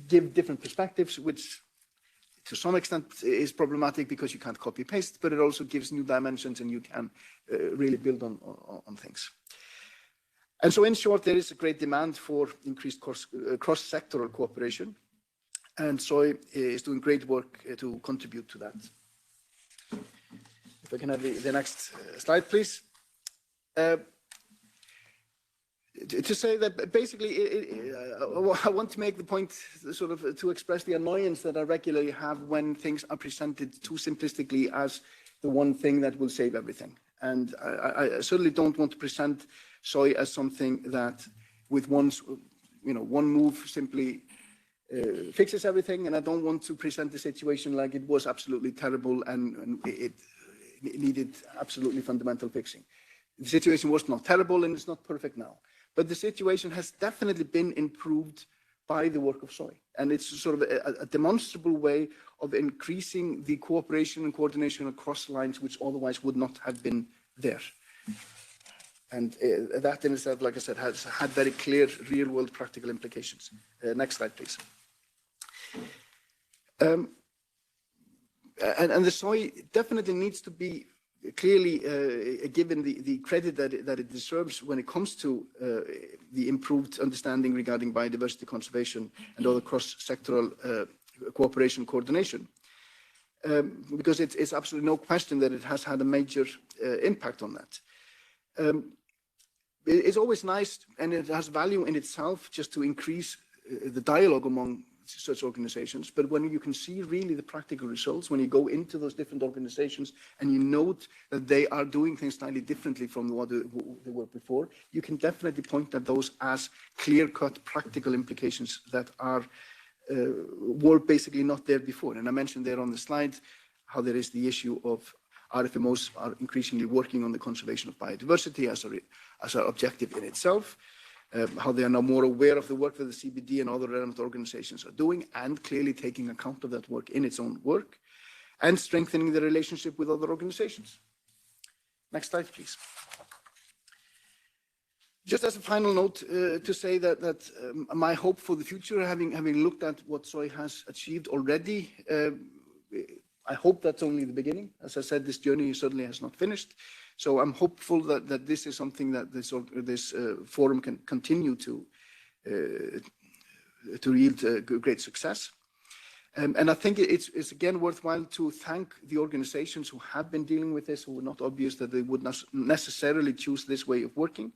give different perspectives, which to some extent is problematic because you can't copy paste, but it also gives new dimensions and you can really build on things. And so in short, there is a great demand for increased cross-sectoral cooperation, and SOI is doing great work to contribute to that. If I can have the next slide, please. To say that basically, I want to make the point sort of to express the annoyance that I regularly have when things are presented too simplistically as the one thing that will save everything. And I certainly don't want to present SOI as something that with one move simply fixes everything, and I don't want to present the situation like it was absolutely terrible and it needed absolutely fundamental fixing. The situation was not terrible and it's not perfect now, but the situation has definitely been improved by the work of SOI, and it's sort of a demonstrable way of increasing the cooperation and coordination across lines which otherwise would not have been there. And that in itself, like I said, has had very clear real-world practical implications. Next slide, please. And the SOI definitely needs to be clearly given the credit that it deserves when it comes to the improved understanding regarding biodiversity conservation and other cross-sectoral cooperation coordination. Because it's absolutely no question that it has had a major impact on that. It's always nice, and it has value in itself, just to increase the dialogue among such organizations. But when you can see really the practical results, when you go into those different organizations and you note that they are doing things slightly differently from what they were before, you can definitely point at those as clear-cut practical implications that were basically not there before. And I mentioned there on the slide how there is the issue of RFMOs are increasingly working on the conservation of biodiversity as an objective in itself, how they are now more aware of the work that the CBD and other relevant organizations are doing, and clearly taking account of that work in its own work, and strengthening the relationship with other organizations. Next slide, please. Just as a final note, to say that my hope for the future, having looked at what SOI has achieved already, I hope that's only the beginning. As I said, this journey certainly has not finished. So I'm hopeful that this is something that this forum can continue to yield great success. And I think it's again worthwhile to thank the organizations who have been dealing with this, who were not obvious that they would not necessarily choose this way of working.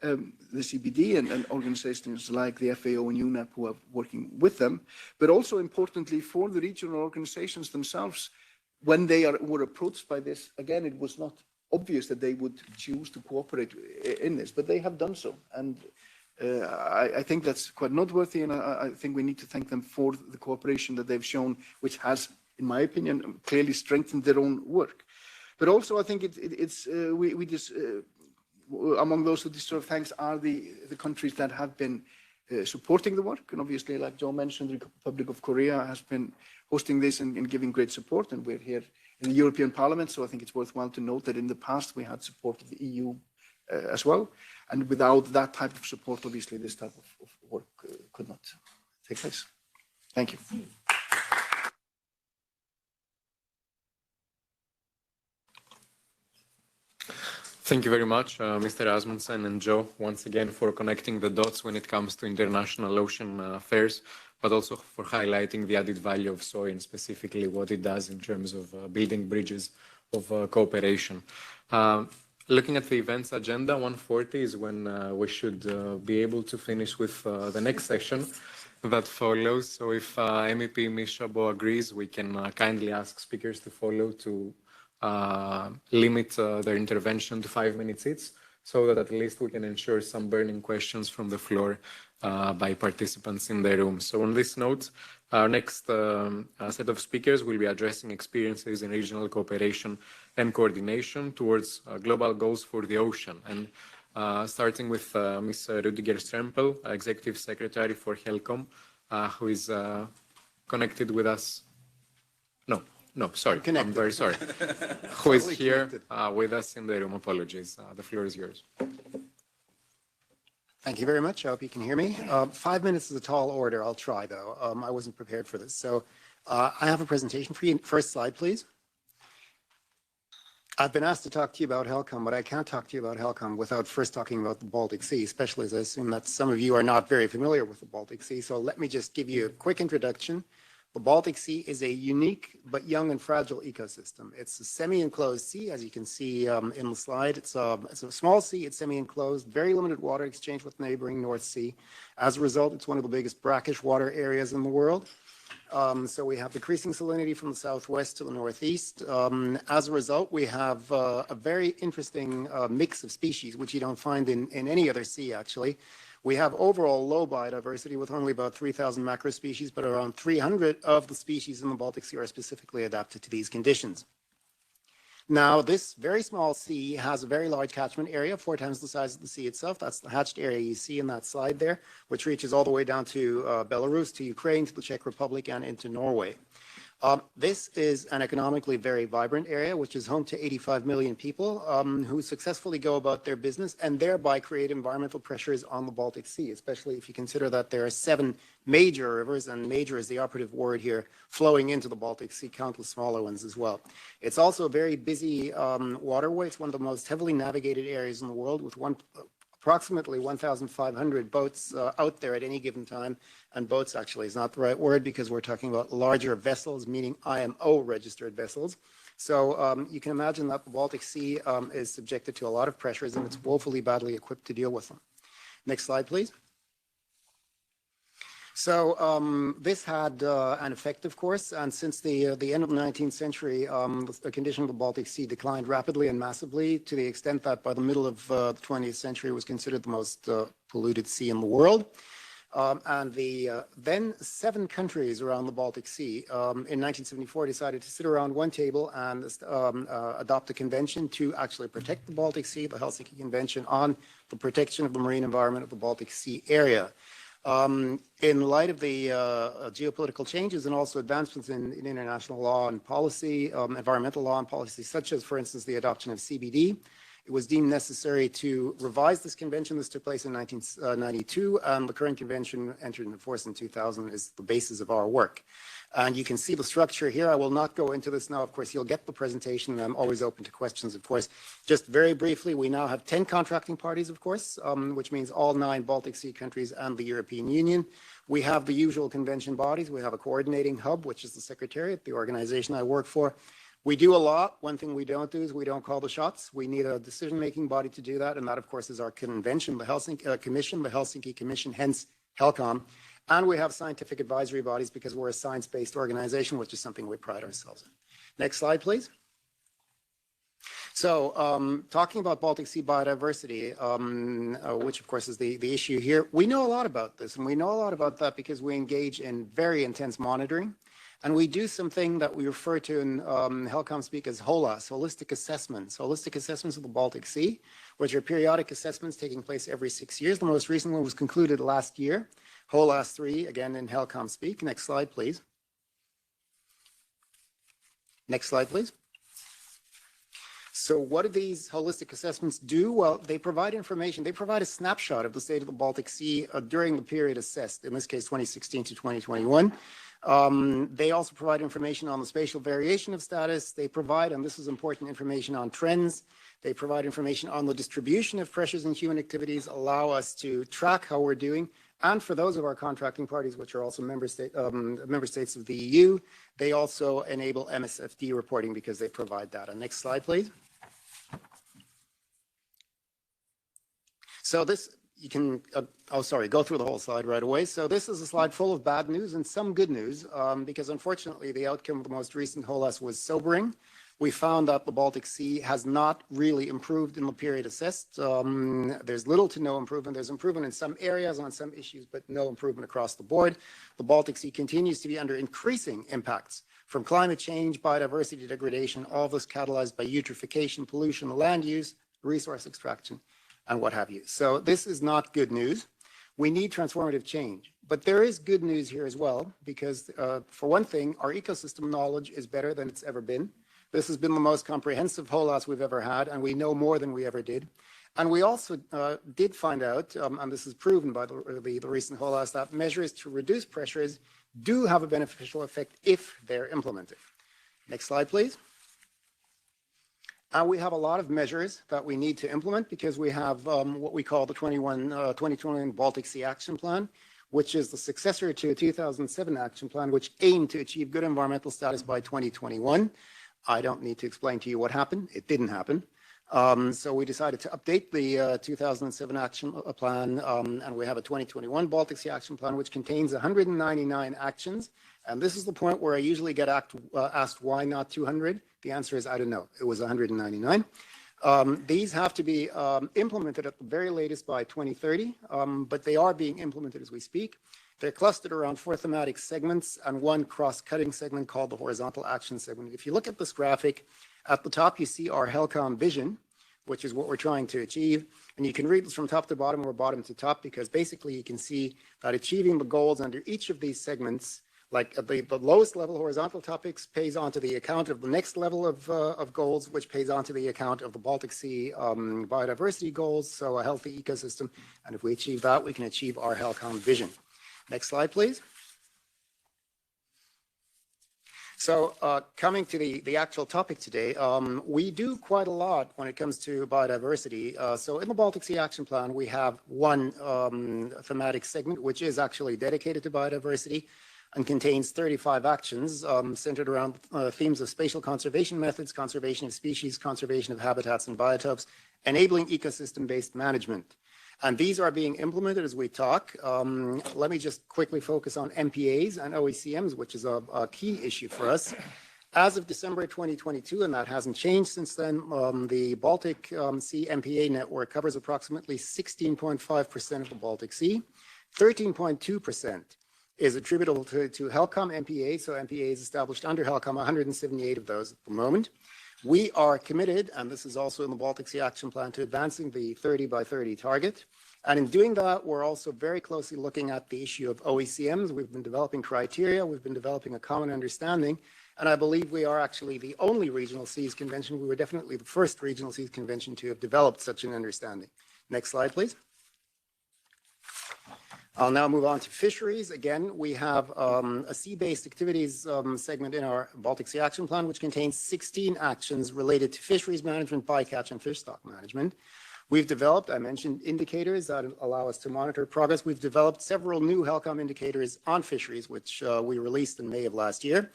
The CBD and organizations like the FAO and UNEP who are working with them, but also importantly for the regional organizations themselves, when they were approached by this, again, it was not obvious that they would choose to cooperate in this, but they have done so. And I think that's quite noteworthy, and I think we need to thank them for the cooperation that they've shown, which has, in my opinion, clearly strengthened their own work. But also I think we just, among those who deserve thanks are the countries that have been supporting the work. And obviously, like Joe mentioned, the Republic of Korea has been hosting this and giving great support. And we're here in the European Parliament, so I think it's worthwhile to note that in the past we had support of the EU as well. And without that type of support, obviously, this type of work could not take place. Thank you. Thank you very much, Mr. Asmundsen and Joe, once again for connecting the dots when it comes to international ocean affairs, but also for highlighting the added value of SOI and specifically what it does in terms of building bridges of cooperation. Looking at the events agenda, 1:40 is when we should be able to finish with the next session that follows. So if MEP Ms. Chabaud agrees, we can kindly ask speakers to follow to limit their intervention to 5 minutes each, so that at least we can ensure some burning questions from the floor by participants in the room. So on this note, our next set of speakers will be addressing experiences in regional cooperation and coordination towards global goals for the ocean. And starting with Ms. Rudiger Strempel, Executive Secretary for HELCOM, who is connected with us. No, sorry, connected. I'm very sorry. Who is here with us in the room? Apologies. The floor is yours. Thank you very much. I hope you can hear me. 5 minutes is a tall order. I'll try, though. I wasn't prepared for this. So I have a presentation for you. First slide, please. I've been asked to talk to you about HELCOM, but I can't talk to you about HELCOM without first talking about the Baltic Sea, especially as I assume that some of you are not very familiar with the Baltic Sea. So let me just give you a quick introduction. The Baltic Sea is a unique but young and fragile ecosystem. It's a semi-enclosed sea, as you can see in the slide. It's a small sea, it's semi-enclosed, very limited water exchange with neighboring North Sea. As a result, it's one of the biggest brackish water areas in the world. So we have decreasing salinity from the southwest to the northeast. As a result, we have a very interesting mix of species, which you don't find in any other sea, actually. We have overall low biodiversity with only about 3,000 macro species, but around 300 of the species in the Baltic Sea are specifically adapted to these conditions. Now, this very small sea has a very large catchment area, 4 times the size of the sea itself. That's the hatched area you see in that slide there, which reaches all the way down to Belarus, to Ukraine, to the Czech Republic, and into Norway. This is an economically very vibrant area, which is home to 85 million people who successfully go about their business and thereby create environmental pressures on the Baltic Sea, especially if you consider that there are 7 major rivers, and major is the operative word here, flowing into the Baltic Sea, countless smaller ones as well. It's also a very busy waterway. It's one of the most heavily navigated areas in the world, with approximately 1,500 boats out there at any given time. And boats actually is not the right word, because we're talking about larger vessels, meaning IMO registered vessels. So you can imagine that the Baltic Sea is subjected to a lot of pressures, and it's woefully badly equipped to deal with them. Next slide, please. So this had an effect, of course, and since the end of the 19th century, the condition of the Baltic Sea declined rapidly and massively, to the extent that by the middle of the 20th century it was considered the most polluted sea in the world. And the then 7 countries around the Baltic Sea in 1974 decided to sit around one table and adopt a convention to actually protect the Baltic Sea, the Helsinki Convention on the protection of the marine environment of the Baltic Sea area. In light of the geopolitical changes and also advancements in international law and policy, environmental law and policy, such as, for instance, the adoption of CBD, it was deemed necessary to revise this convention. This took place in 1992, and the current convention entered into force in 2000 is the basis of our work. And you can see the structure here. I will not go into this now. Of course, you'll get the presentation. I'm always open to questions, of course. Just very briefly, we now have 10 contracting parties, of course, which means all 9 Baltic Sea countries and the European Union. We have the usual convention bodies. We have a coordinating hub, which is the Secretariat, the organization I work for. We do a lot. One thing we don't do is we don't call the shots. We need a decision-making body to do that, and that, of course, is our convention, the Helsinki Commission, the Helsinki Commission, hence HELCOM. And we have scientific advisory bodies because we're a science-based organization, which is something we pride ourselves in. Next slide, please. So talking about Baltic Sea biodiversity, which of course is the issue here, we know a lot about this, and we know a lot about that because we engage in very intense monitoring. And we do something that we refer to in HELCOM speak as HOLAS, holistic assessments of the Baltic Sea, which are periodic assessments taking place every 6 years. The most recent one was concluded last year. HOLAS 3, again in HELCOM speak. Next slide, please. Next slide, please. So what do these holistic assessments do? Well, they provide information. They provide a snapshot of the state of the Baltic Sea during the period assessed, in this case 2016 to 2021. They also provide information on the spatial variation of status. They provide, and this is important, information on trends. They provide information on the distribution of pressures and human activities, allow us to track how we're doing. And for those of our contracting parties, which are also member states of the EU, they also enable MSFD reporting because they provide data. Next slide, please. So this, you can, go through the whole slide right away. So this is a slide full of bad news and some good news, because unfortunately the outcome of the most recent HOLAS was sobering. We found that the Baltic Sea has not really improved in the period assessed. There's little to no improvement. There's improvement in some areas on some issues, but no improvement across the board. The Baltic Sea continues to be under increasing impacts from climate change, biodiversity degradation, all this catalyzed by eutrophication, pollution, land use, resource extraction, and what have you. So this is not good news. We need transformative change. But there is good news here as well, because for one thing, our ecosystem knowledge is better than it's ever been. This has been the most comprehensive HOLAS we've ever had, and we know more than we ever did. And we also did find out, and this is proven by the recent HOLAS, that measures to reduce pressures do have a beneficial effect if they're implemented. Next slide, please. We have a lot of measures that we need to implement because we have what we call the 2021 Baltic Sea Action Plan, which is the successor to a 2007 action plan, which aimed to achieve good environmental status by 2021. I don't need to explain to you what happened. It didn't happen. So we decided to update the 2007 action plan, and we have a 2021 Baltic Sea Action Plan, which contains 199 actions. And this is the point where I usually get asked why not 200. The answer is I don't know. It was 199. These have to be implemented at the very latest by 2030, but they are being implemented as we speak. They're clustered around 4 thematic segments and 1 cross-cutting segment called the horizontal action segment. If you look at this graphic, at the top you see our HELCOM vision, which is what we're trying to achieve. And you can read this from top to bottom or bottom to top, because basically you can see that achieving the goals under each of these segments, like at the lowest level horizontal topics, pays on to the account of the next level of goals, which pays on to the account of the Baltic Sea biodiversity goals, so a healthy ecosystem. And if we achieve that, we can achieve our HELCOM vision. Next slide, please. So coming to the actual topic today, we do quite a lot when it comes to biodiversity. So in the Baltic Sea Action Plan, we have 1 thematic segment, which is actually dedicated to biodiversity and contains 35 actions centered around themes of spatial conservation methods, conservation of species, conservation of habitats and biotopes, enabling ecosystem-based management. And these are being implemented as we talk. Let me just quickly focus on MPAs and OECMs, which is a key issue for us. As of December 2022, and that hasn't changed since then, the Baltic Sea MPA network covers approximately 16.5% of the Baltic Sea. 13.2% is attributable to HELCOM MPA, so MPAs established under HELCOM, 178 of those at the moment. We are committed, and this is also in the Baltic Sea Action Plan, to advancing the 30 by 30 target. And in doing that, we're also very closely looking at the issue of OECMs. We've been developing criteria, we've been developing a common understanding, and I believe we are actually the only regional seas convention. We were definitely the first regional seas convention to have developed such an understanding. Next slide, please. I'll now move on to fisheries. Again, we have a sea-based activities segment in our Baltic Sea Action Plan, which contains 16 actions related to fisheries management, bycatch, and fish stock management. We've developed, I mentioned, indicators that allow us to monitor progress. We've developed several new HELCOM indicators on fisheries, which we released in May of last year.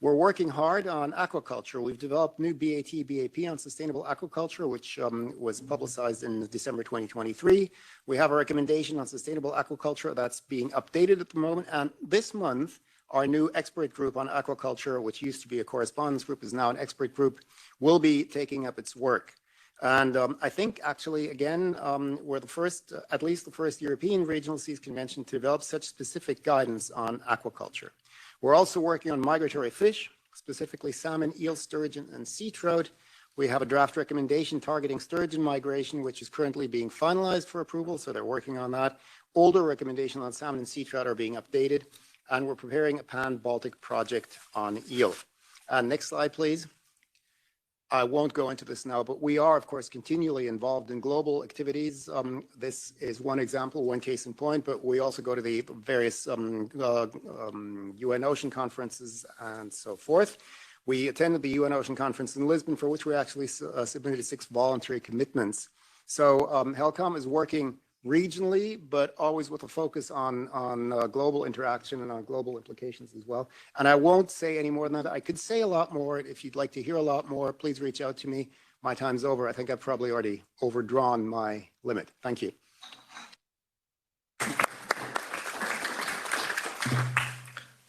We're working hard on aquaculture. We've developed new BAP on sustainable aquaculture, which was publicized in December 2023. We have a recommendation on sustainable aquaculture that's being updated at the moment. And this month, our new expert group on aquaculture, which used to be a correspondence group, is now an expert group, will be taking up its work. And I think actually, again, we're the first, at least the first European Regional Seas Convention to develop such specific guidance on aquaculture. We're also working on migratory fish, specifically salmon, eel, sturgeon, and sea trout. We have a draft recommendation targeting sturgeon migration, which is currently being finalized for approval, so they're working on that. Older recommendations on salmon and sea trout are being updated, and we're preparing a pan-Baltic project on eel. Next slide, please. I won't go into this now, but we are, of course, continually involved in global activities. This is one example, one case in point, but we also go to the various UN Ocean conferences and so forth. We attended the UN Ocean Conference in Lisbon, for which we actually submitted 6 voluntary commitments. So HELCOM is working regionally, but always with a focus on global interaction and on global implications as well. And I won't say any more than that. I could say a lot more. If you'd like to hear a lot more, please reach out to me. My time's over. I think I've probably already overdrawn my limit. Thank you.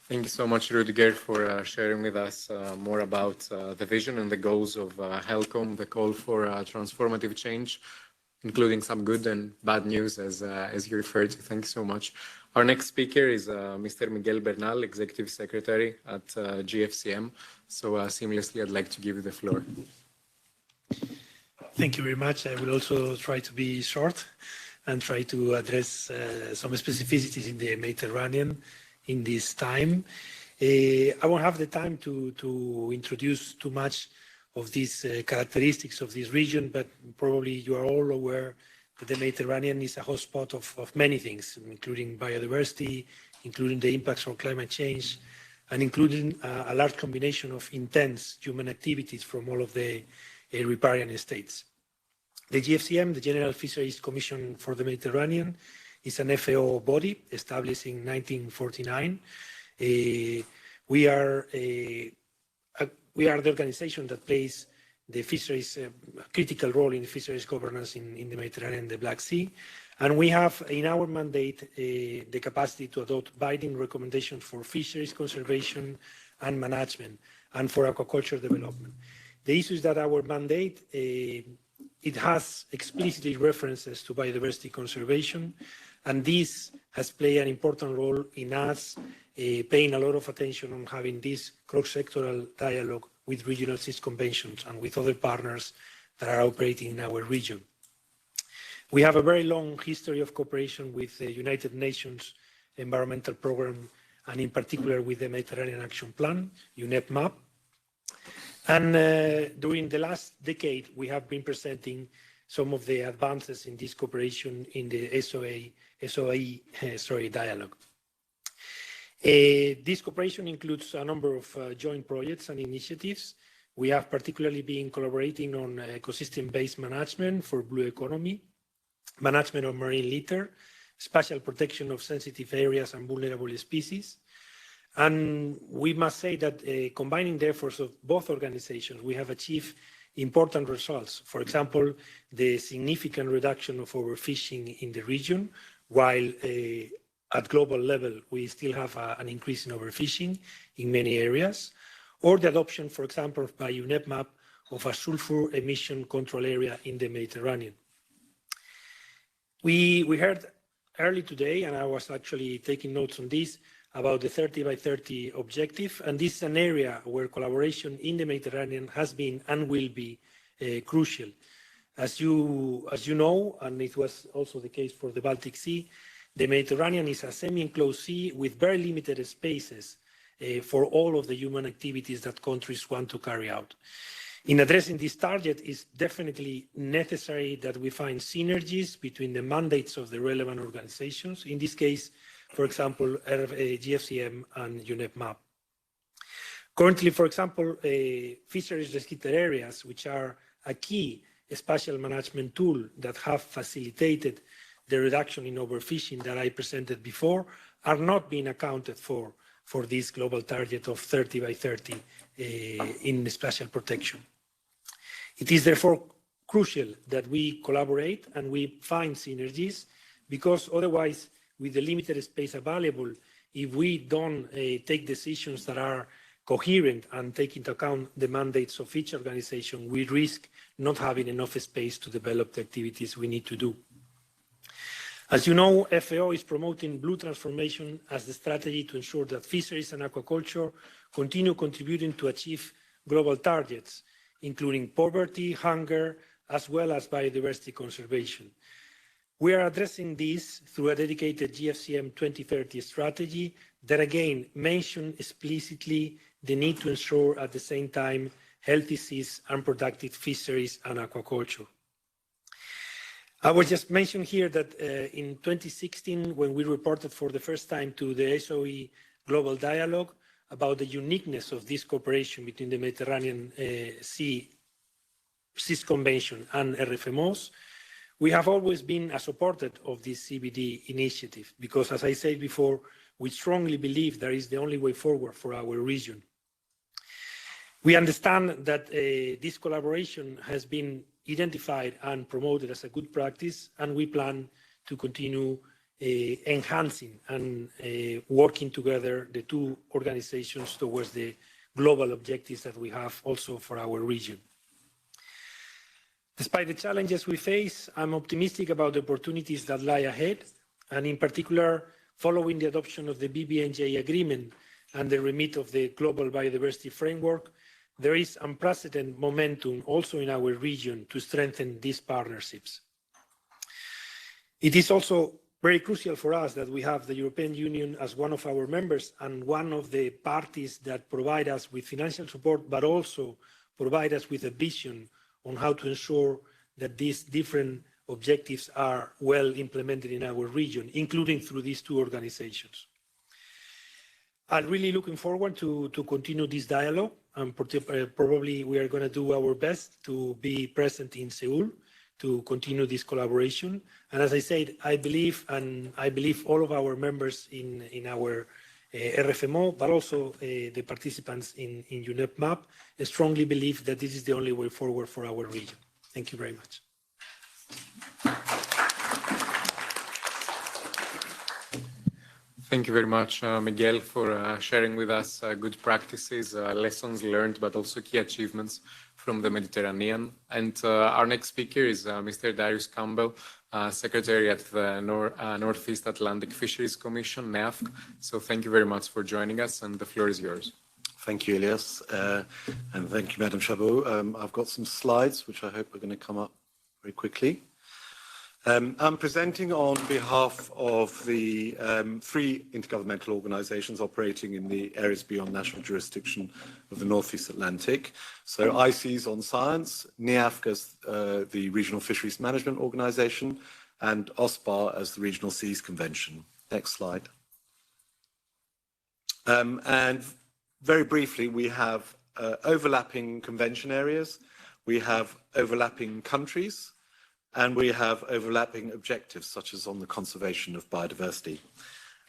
Thank you so much, Rudiger, for sharing with us more about the vision and the goals of HELCOM, the call for transformative change, including some good and bad news, as you referred to. Thank you so much. Our next speaker is Mr. Miguel Bernal, Executive Secretary at GFCM. So seamlessly, I'd like to give you the floor. Thank you very much. I will also try to be short and try to address some specificities in the Mediterranean in this time. I won't have the time to introduce too much of these characteristics of this region, but probably you are all aware that the Mediterranean is a hotspot of many things, including biodiversity, including the impacts of climate change, and including a large combination of intense human activities from all of the riparian states. The GFCM, the General Fisheries Commission for the Mediterranean, is an FAO body established in 1949. We are the organization that plays the fisheries, critical role in fisheries governance in the Mediterranean and the Black Sea. And we have in our mandate the capacity to adopt binding recommendations for fisheries conservation and management and for aquaculture development. The issue is that our mandate it has explicitly references to biodiversity conservation, and this has played an important role in us paying a lot of attention on having this cross-sectoral dialogue with regional CIS conventions and with other partners that are operating in our region. We have a very long history of cooperation with the United Nations Environmental Programme, and in particular with the Mediterranean Action Plan, UNEP-MAP. And during the last decade, we have been presenting some of the advances in this cooperation in the SOI Dialogue. This cooperation includes a number of joint projects and initiatives. We have particularly been collaborating on ecosystem-based management for blue economy, management of marine litter, spatial protection of sensitive areas and vulnerable species. And we must say that combining the efforts of both organizations, we have achieved important results. For example, the significant reduction of overfishing in the region, while at global level, we still have an increase in overfishing in many areas, or the adoption, for example, by UNEP-MAP of a sulfur emission control area in the Mediterranean. We heard early today, and I was actually taking notes on this, about the 30 by 30 objective, and this is an area where collaboration in the Mediterranean has been and will be crucial. As you know, and it was also the case for the Baltic Sea, the Mediterranean is a semi-enclosed sea with very limited spaces for all of the human activities that countries want to carry out. In addressing this target, it's definitely necessary that we find synergies between the mandates of the relevant organizations, in this case, for example, GFCM and UNEP-MAP. Currently, for example, fisheries restricted areas, which are a key spatial management tool that have facilitated the reduction in overfishing that I presented before, are not being accounted for this global target of 30 by 30 in spatial protection. It is therefore crucial that we collaborate and we find synergies, because otherwise, with the limited space available, if we don't take decisions that are coherent and take into account the mandates of each organization, we risk not having enough space to develop the activities we need to do. As you know, FAO is promoting blue transformation as the strategy to ensure that fisheries and aquaculture continue contributing to achieve global targets, including poverty, hunger, as well as biodiversity conservation. We are addressing this through a dedicated GFCM 2030 strategy that again mentions explicitly the need to ensure at the same time healthy seas and productive fisheries and aquaculture. I will just mention here that in 2016, when we reported for the first time to the SOI Global Dialogue about the uniqueness of this cooperation between the Mediterranean CIS Convention and RFMOs, we have always been a supporter of this CBD initiative because, as I said before, we strongly believe that is the only way forward for our region. We understand that this collaboration has been identified and promoted as a good practice, and we plan to continue enhancing and working together the two organizations towards the global objectives that we have also for our region. Despite the challenges we face, I'm optimistic about the opportunities that lie ahead, and in particular, following the adoption of the BBNJ agreement and the remit of the Global Biodiversity Framework, there is unprecedented momentum also in our region to strengthen these partnerships. It is also very crucial for us that we have the European Union as one of our members and one of the parties that provide us with financial support, but also provide us with a vision on how to ensure that these different objectives are well implemented in our region, including through these two organizations. I'm really looking forward to continue this dialogue, and probably we are going to do our best to be present in Seoul to continue this collaboration. And as I said, I believe all of our members in our RFMO, but also the participants in UNEP-MAP, strongly believe that this is the only way forward for our region. Thank you very much. Thank you very much, Miguel, for sharing with us good practices, lessons learned, but also key achievements from the Mediterranean. And our next speaker is Mr. Darius Campbell, Secretary at the Northeast Atlantic Fisheries Commission, NEAFC. So thank you very much for joining us, and the floor is yours. Thank you, Elias, and thank you, Madam Chabaud. I've got some slides which I hope are going to come up very quickly. I'm presenting on behalf of the 3 intergovernmental organisations operating in the areas beyond national jurisdiction of the North East Atlantic. So ICES on Science, NEAFC as the Regional Fisheries Management Organisation, and OSPAR as the Regional Seas Convention. Next slide. And very briefly, we have overlapping convention areas, we have overlapping countries, and we have overlapping objectives, such as on the conservation of biodiversity.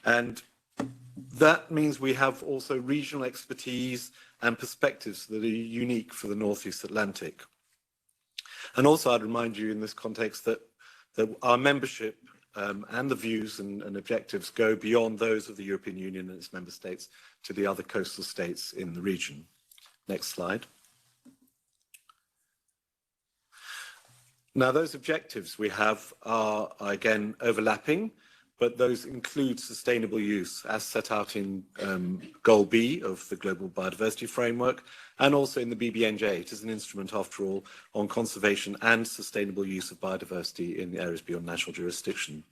And that means we have also regional expertise and perspectives that are unique for the North East Atlantic. And also, I'd remind you in this context that our membership and the views and objectives go beyond those of the European Union and its member states to the other coastal states in the region. Next slide. Now, those objectives we have are again overlapping, but those include sustainable use as set out in Goal B of the Global Biodiversity Framework, and also in the BBNJ. It is an instrument, after all, on conservation and sustainable use of biodiversity in areas beyond national jurisdiction.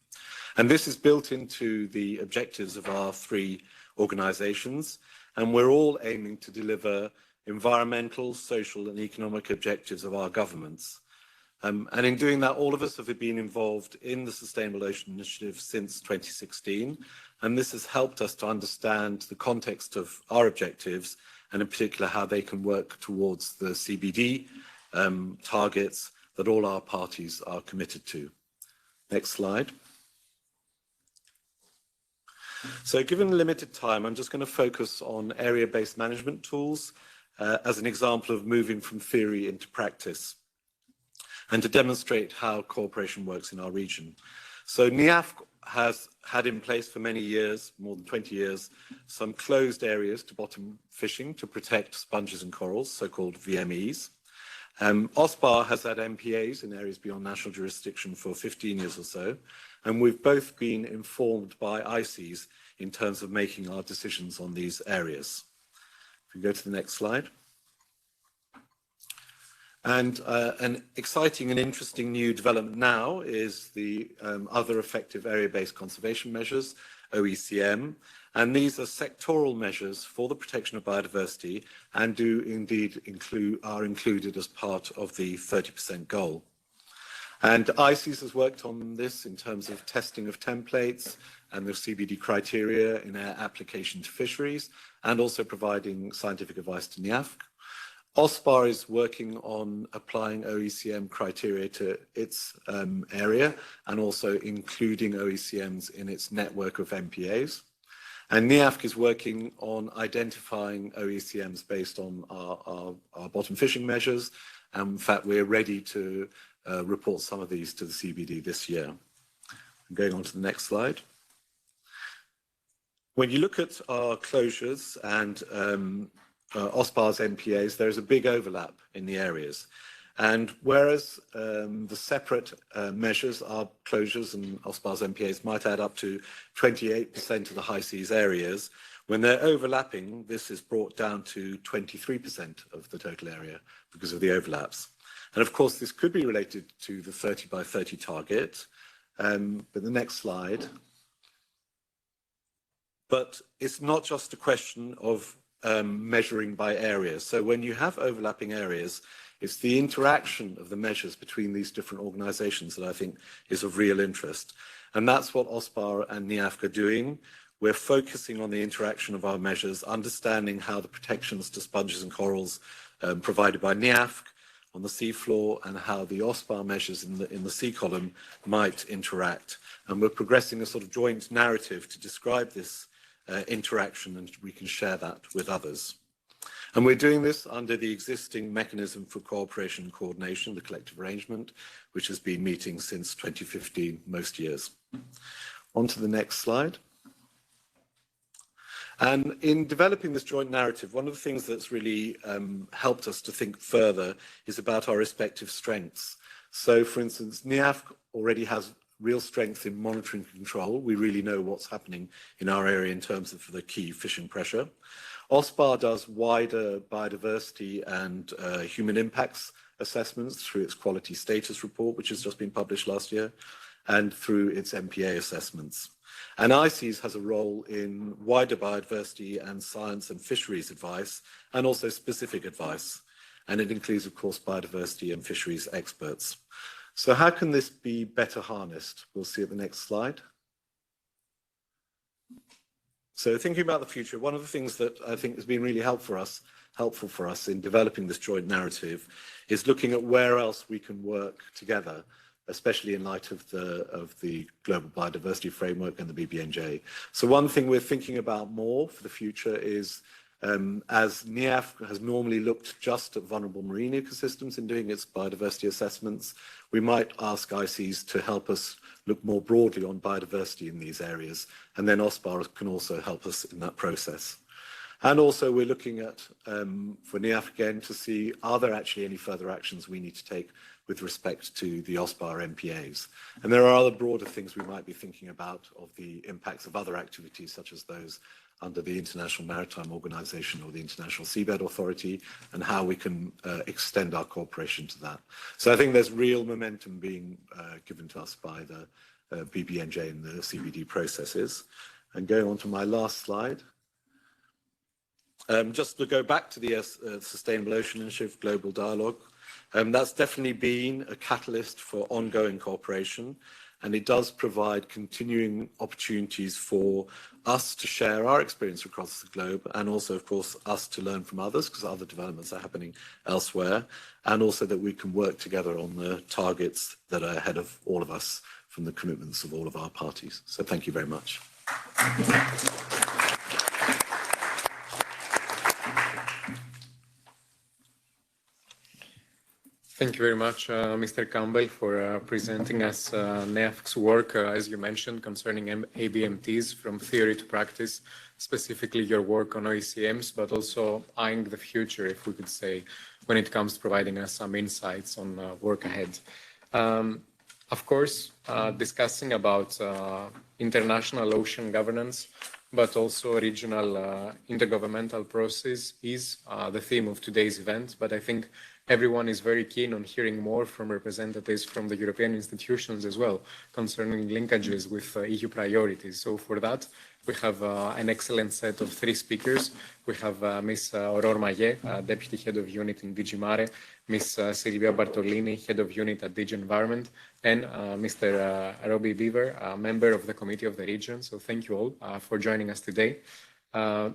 And this is built into the objectives of our 3 organisations, and we're all aiming to deliver environmental, social and economic objectives of our governments. And in doing that, all of us have been involved in the Sustainable Ocean Initiative since 2016, and this has helped us to understand the context of our objectives, and in particular how they can work towards the CBD targets that all our parties are committed to. Next slide. So given limited time, I'm just going to focus on area-based management tools as an example of moving from theory into practice, and to demonstrate how cooperation works in our region. So NEAFC has had in place for many years, more than 20 years, some closed areas to bottom fishing to protect sponges and corals, so-called VMEs. OSPAR has had MPAs in areas beyond national jurisdiction for 15 years or so, and we've both been informed by ICES in terms of making our decisions on these areas. If we go to the next slide. And an exciting and interesting new development now is the other effective area-based conservation measures, OECM, and these are sectoral measures for the protection of biodiversity and do indeed are included as part of the 30% goal. And ICES has worked on this in terms of testing of templates and the CBD criteria in our application to fisheries, and also providing scientific advice to NEAFC. OSPAR is working on applying OECM criteria to its area and also including OECMs in its network of MPAs. And NEAFC is working on identifying OECMs based on our bottom fishing measures. And in fact, we're ready to report some of these to the CBD this year. I'm going on to the next slide. When you look at our closures and OSPAR's MPAs, there's a big overlap in the areas. And whereas the separate measures, our closures and OSPAR's MPAs might add up to 28% of the high seas areas, when they're overlapping, this is brought down to 23% of the total area because of the overlaps. And of course, this could be related to the 30 by 30 target. But the next slide. But it's not just a question of measuring by areas. So when you have overlapping areas, it's the interaction of the measures between these different organizations that I think is of real interest. And that's what OSPAR and NEAFC are doing. We're focusing on the interaction of our measures, understanding how the protections to sponges and corals provided by NEAFC on the seafloor and how the OSPAR measures in the sea column might interact. And we're progressing a sort of joint narrative to describe this interaction, and we can share that with others. And we're doing this under the existing mechanism for cooperation and coordination, the collective arrangement, which has been meeting since 2015, most years. On to the next slide. And in developing this joint narrative, one of the things that's really helped us to think further is about our respective strengths. So, for instance, NIAF already has real strength in monitoring and control. We really know what's happening in our area in terms of the key fishing pressure. OSPAR does wider biodiversity and human impacts assessments through its quality status report, which has just been published last year, and through its MPA assessments. And ICES has a role in wider biodiversity and science and fisheries advice, and also specific advice. And it includes, of course, biodiversity and fisheries experts. So how can this be better harnessed? We'll see at the next slide. So thinking about the future, one of the things that I think has been really helpful for us in developing this joint narrative is looking at where else we can work together, especially in light of the Global Biodiversity Framework and the BBNJ. So one thing we're thinking about more for the future is, as NIAF has normally looked just at vulnerable marine ecosystems in doing its biodiversity assessments, we might ask ICES to help us look more broadly on biodiversity in these areas, and then OSPAR can also help us in that process. And also we're looking at, for NIAF again, to see are there actually any further actions we need to take with respect to the OSPAR MPAs. And there are other broader things we might be thinking about of the impacts of other activities such as those under the International Maritime Organization or the International Seabed Authority, and how we can extend our cooperation to that. So I think there's real momentum being given to us by the BBNJ and the CBD processes. And going on to my last slide. Just to go back to the Sustainable Ocean Initiative Global Dialogue, that's definitely been a catalyst for ongoing cooperation, and it does provide continuing opportunities for us to share our experience across the globe, and also, of course, us to learn from others, because other developments are happening elsewhere, and also that we can work together on the targets that are ahead of all of us from the commitments of all of our parties. So thank you very much. Thank you very much, Mr. Campbell, for presenting us NIAF's work, as you mentioned, concerning ABMTs from theory to practice, specifically your work on OECMs, but also eyeing the future, if we could say, when it comes to providing us some insights on work ahead. Of course, discussing about international ocean governance, but also regional intergovernmental process is the theme of today's event. But I think everyone is very keen on hearing more from representatives from the European institutions as well concerning linkages with EU priorities. So for that, we have an excellent set of 3 speakers. We have Ms. Aurore Maillet, Deputy Head of Unit in DG Mare, Ms. Silvia Bartolini, Head of Unit at DG Environment, and Mr. Robbie Beaver, member of the Committee of the Region. So thank you all for joining us today.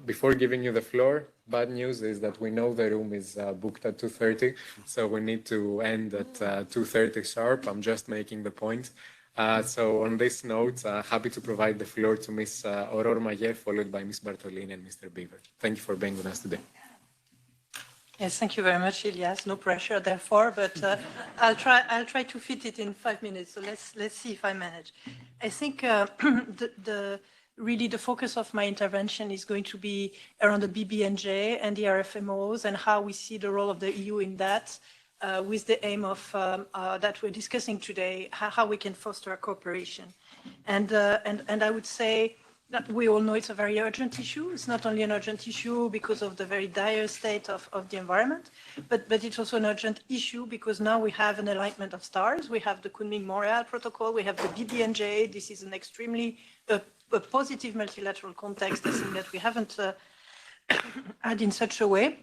Before giving you the floor, bad news is that we know the room is booked at 2:30, so we need to end at 2:30 sharp. I'm just making the point. So on this note, happy to provide the floor to Ms. Aurore Maillet, followed by Ms. Bartolini and Mr. Beaver. Thank you for being with us today. Yes, thank you very much, Ilias. No pressure, therefore, but I'll try to fit it in 5 minutes. So let's see if I manage. I think really the focus of my intervention is going to be around the BBNJ and the RFMOs and how we see the role of the EU in that, with the aim of that we're discussing today, how we can foster our cooperation. And I would say that we all know it's a very urgent issue. It's not only an urgent issue because of the very dire state of the environment, but it's also an urgent issue because now we have an alignment of stars. We have the Kunming-Montreal Protocol. We have the BBNJ. This is an extremely a positive multilateral context, I think, that we haven't had in such a way.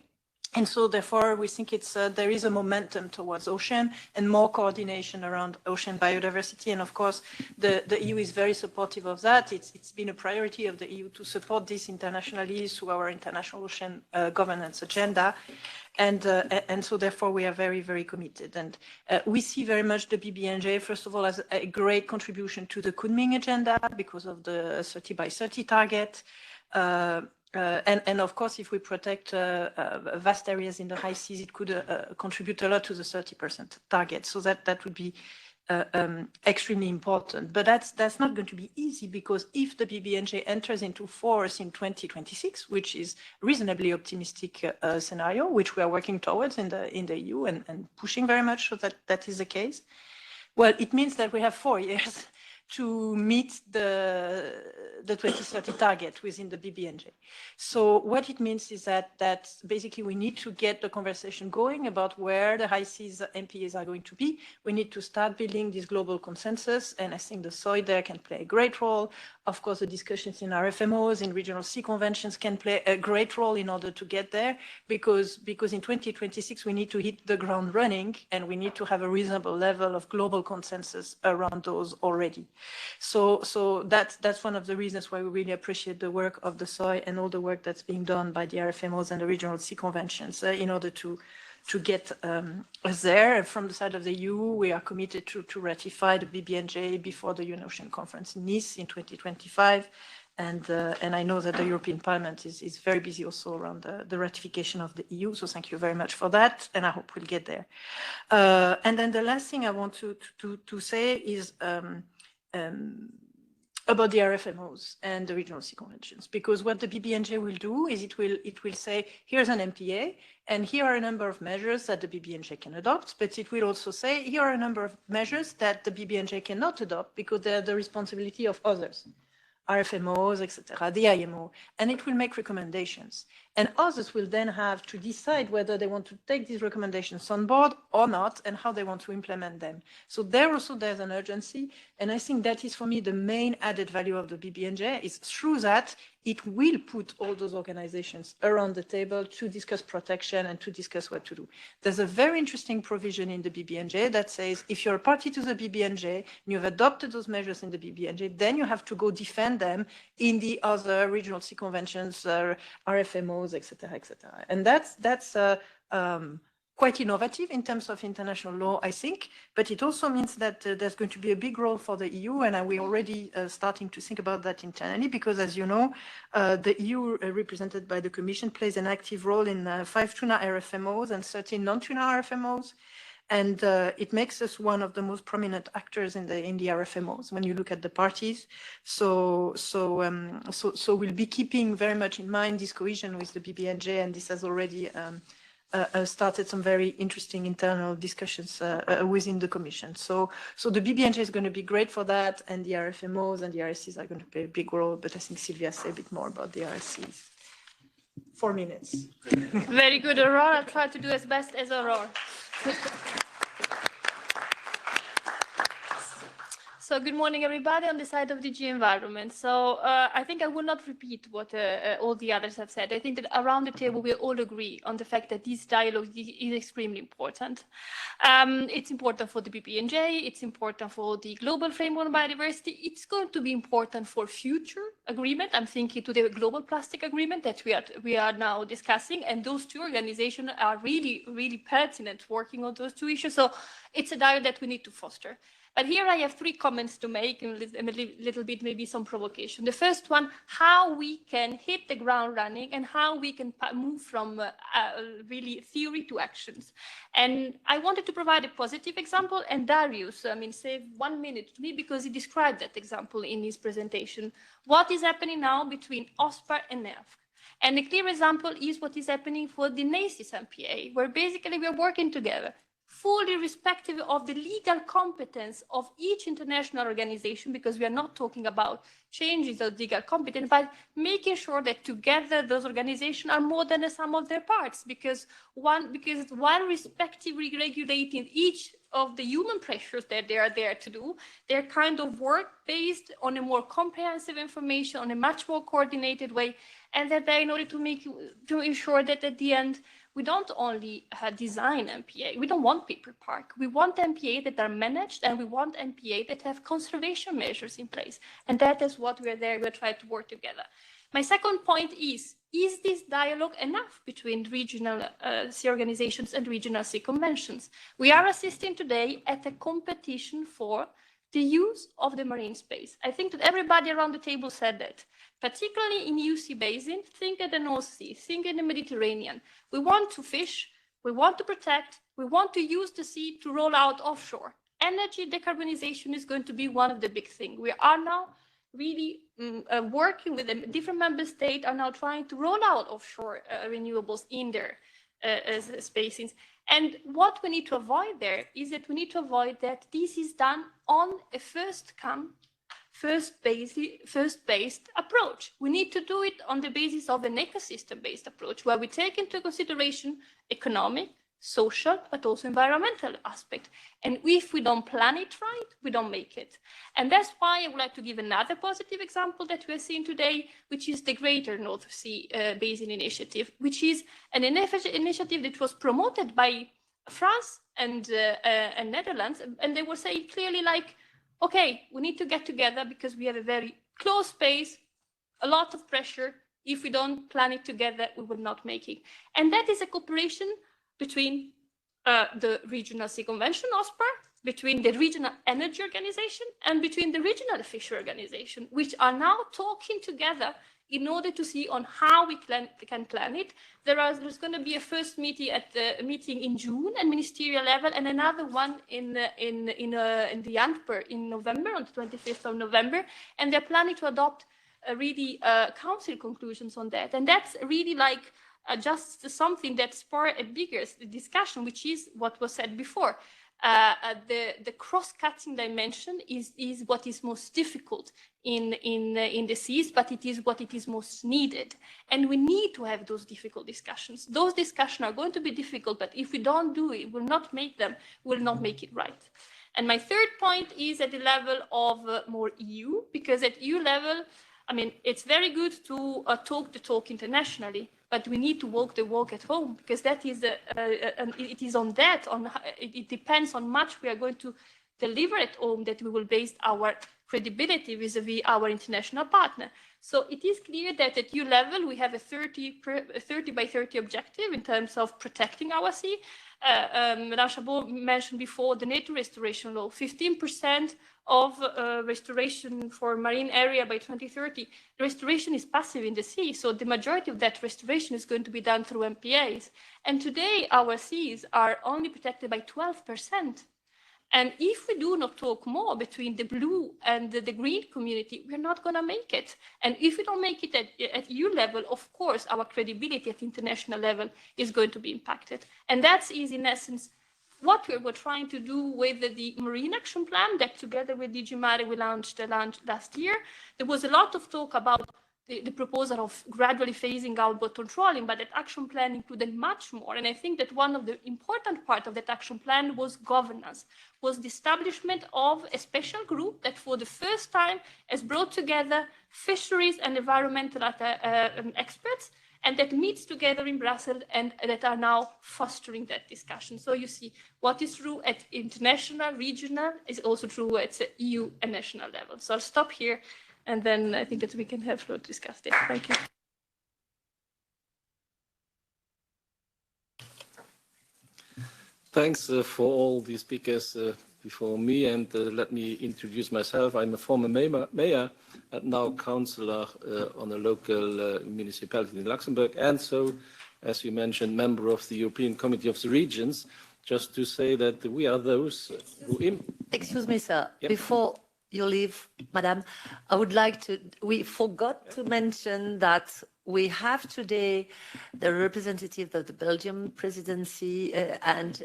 And so, therefore, we think there is a momentum towards ocean and more coordination around ocean biodiversity. And of course, the EU is very supportive of that. It's been a priority of the EU to support this internationally through our international ocean governance agenda. And so, therefore, we are very, very committed. And we see very much the BBNJ, first of all, as a great contribution to the Kunming agenda because of the 30 by 30 target. And of course, if we protect vast areas in the high seas, it could contribute a lot to the 30% target. So that would be extremely important. But that's not going to be easy, because if the BBNJ enters into force in 2026, which is reasonably optimistic scenario, which we are working towards in the EU and pushing very much so that that is the case, well, it means that we have 4 years to meet the 2030 target within the BBNJ. So what it means is that basically we need to get the conversation going about where the high seas MPAs are going to be. We need to start building this global consensus, and I think the SOI there can play a great role. Of course, the discussions in RFMOs, in regional sea conventions can play a great role in order to get there, because in 2026 we need to hit the ground running, and we need to have a reasonable level of global consensus around those already. So that's one of the reasons why we really appreciate the work of the SOI and all the work that's being done by the RFMOs and the regional sea conventions in order to get us there. From the side of the EU, we are committed to ratify the BBNJ before the UN Ocean Conference in Nice in 2025. And I know that the European Parliament is very busy also around the ratification of the EU. So thank you very much for that. And I hope we'll get there. And then the last thing I want to say is about the RFMOs and the regional sea conventions, because what the BBNJ will do is it will say, here's an MPA, and here are a number of measures that the BBNJ can adopt, but it will also say, here are a number of measures that the BBNJ cannot adopt because they're the responsibility of others, RFMOs, etc., the IMO, and it will make recommendations. And others will then have to decide whether they want to take these recommendations on board or not, and how they want to implement them. So there's an urgency, and I think that is for me the main added value of the BBNJ, is through that it will put all those organizations around the table to discuss protection and to discuss what to do. There's a very interesting provision in the BBNJ that says if you're a party to the BBNJ and you've adopted those measures in the BBNJ, then you have to go defend them in the other regional sea conventions, RFMOs, etc., etc. And that's quite innovative in terms of international law, I think, but it also means that there's going to be a big role for the EU, and we're already starting to think about that internally, because as you know, the EU, represented by the Commission, plays an active role in 5 tuna RFMOs and 13 non-tuna RFMOs. And it makes us one of the most prominent actors in the RFMOs when you look at the parties. So we'll be keeping very much in mind this cohesion with the BBNJ, and this has already started some very interesting internal discussions within the Commission. So the BBNJ is going to be great for that, and the RFMOs and the RSCs are going to play a big role. But I think Sylvia said a bit more about the RSCs. 4 minutes. Very good, Aurore. I'll try to do as best as Aurore. So good morning, everybody, on the side of DG Environment. So I think I will not repeat what all the others have said. I think that around the table, we all agree on the fact that this dialogue is extremely important. It's important for the BBNJ. It's important for the global framework on biodiversity. It's going to be important for future agreement. I'm thinking to the global plastic agreement that we are now discussing. And those two organizations are really, really pertinent working on those two issues. So it's a dialogue that we need to foster. But here I have 3 comments to make, and a little bit maybe some provocation. The first one, how we can hit the ground running and how we can move from really theory to actions. And I wanted to provide a positive example, and Darius, save 1 minute to me because he described that example in his presentation. What is happening now between OSPAR and NERF? And a clear example is what is happening for the NACIS MPA, where basically we are working together, fully respective of the legal competence of each international organization, because we are not talking about changes of legal competence, but making sure that together those organizations are more than the sum of their parts, because while respectively regulating each of the human pressures that they are there to do, they're kind of work based on a more comprehensive information, on a much more coordinated way, and that they in order to ensure that at the end, we don't only design MPA. We don't want paper park. We want MPA that are managed, and we want MPA that have conservation measures in place. And that is what we're there. We're trying to work together. My second point is this dialogue enough between regional sea organizations and regional sea conventions? We are assisting today at a competition for the use of the marine space. I think that everybody around the table said that. Particularly in UC Basin, think of the North Sea, think of the Mediterranean. We want to fish, we want to protect, we want to use the sea to roll out offshore. energy decarbonization is going to be one of the big things. We are now really working with them. Different member states are now trying to roll out offshore renewables in their spaces. And what we need to avoid there is that we need to avoid that this is done on a first-come, first-based approach. We need to do it on the basis of an ecosystem-based approach, where we take into consideration economic, social, but also environmental aspect. And if we don't plan it right, we don't make it. And that's why I would like to give another positive example that we're seeing today, which is the Greater North Sea Basin Initiative, which is an initiative that was promoted by France and Netherlands. And they were saying clearly, like, okay, we need to get together because we have a very close space, a lot of pressure. If we don't plan it together, we will not make it. And that is a cooperation between the Regional Sea Convention, OSPAR, between the Regional Energy Organization, and between the Regional Fishery Organization, which are now talking together in order to see on how we can plan it. There's going to be a first meeting in June at ministerial level, and another one in the Antwerp in November, on the 25th of November, and they're planning to adopt really council conclusions on that. And that's really like just something that spurred a bigger discussion, which is what was said before. The cross-cutting dimension is what is most difficult in the seas, but it is what it is most needed. And we need to have those difficult discussions. Those discussions are going to be difficult, but if we don't do it, we'll not make them, we'll not make it right. And my third point is at the level of more EU, because at EU level, I mean, it's very good to talk the talk internationally, but we need to walk the walk at home, because that is it is on that, it depends on much we are going to deliver at home that we will base our credibility vis-a-vis our international partner. So it is clear that at EU level, we have a 30 by 30 objective in terms of protecting our sea. Madame Chabaud mentioned before the nature restoration law, 15% of restoration for marine area by 2030. The restoration is passive in the sea, so the majority of that restoration is going to be done through MPAs. And today, our seas are only protected by 12%. And if we do not talk more between the blue and the green community, we're not going to make it. And if we don't make it at EU level, of course, our credibility at international level is going to be impacted. And that is, in essence, what we were trying to do with the Marine Action Plan that together with DG Mare we launched last year. There was a lot of talk about the proposal of gradually phasing out bottom trawling, but that action plan included much more. And I think that one of the important parts of that action plan was governance, was the establishment of a special group that for the first time has brought together fisheries and environmental experts, and that meets together in Brussels and that are now fostering that discussion. So you see, what is true at international, regional, is also true at EU and national level. So I'll stop here, and then I think that we can have floor to discuss this. Thank you. Thanks for all the speakers before me, and let me introduce myself. I'm a former mayor and now councillor on a local municipality in Luxembourg, and so, as you mentioned, member of the European Committee of the Regions. Just to say that we are those who... Excuse me, sir. Yep. Before you leave, Madame, I would like to, we forgot to mention that we have today the representative of the Belgium presidency and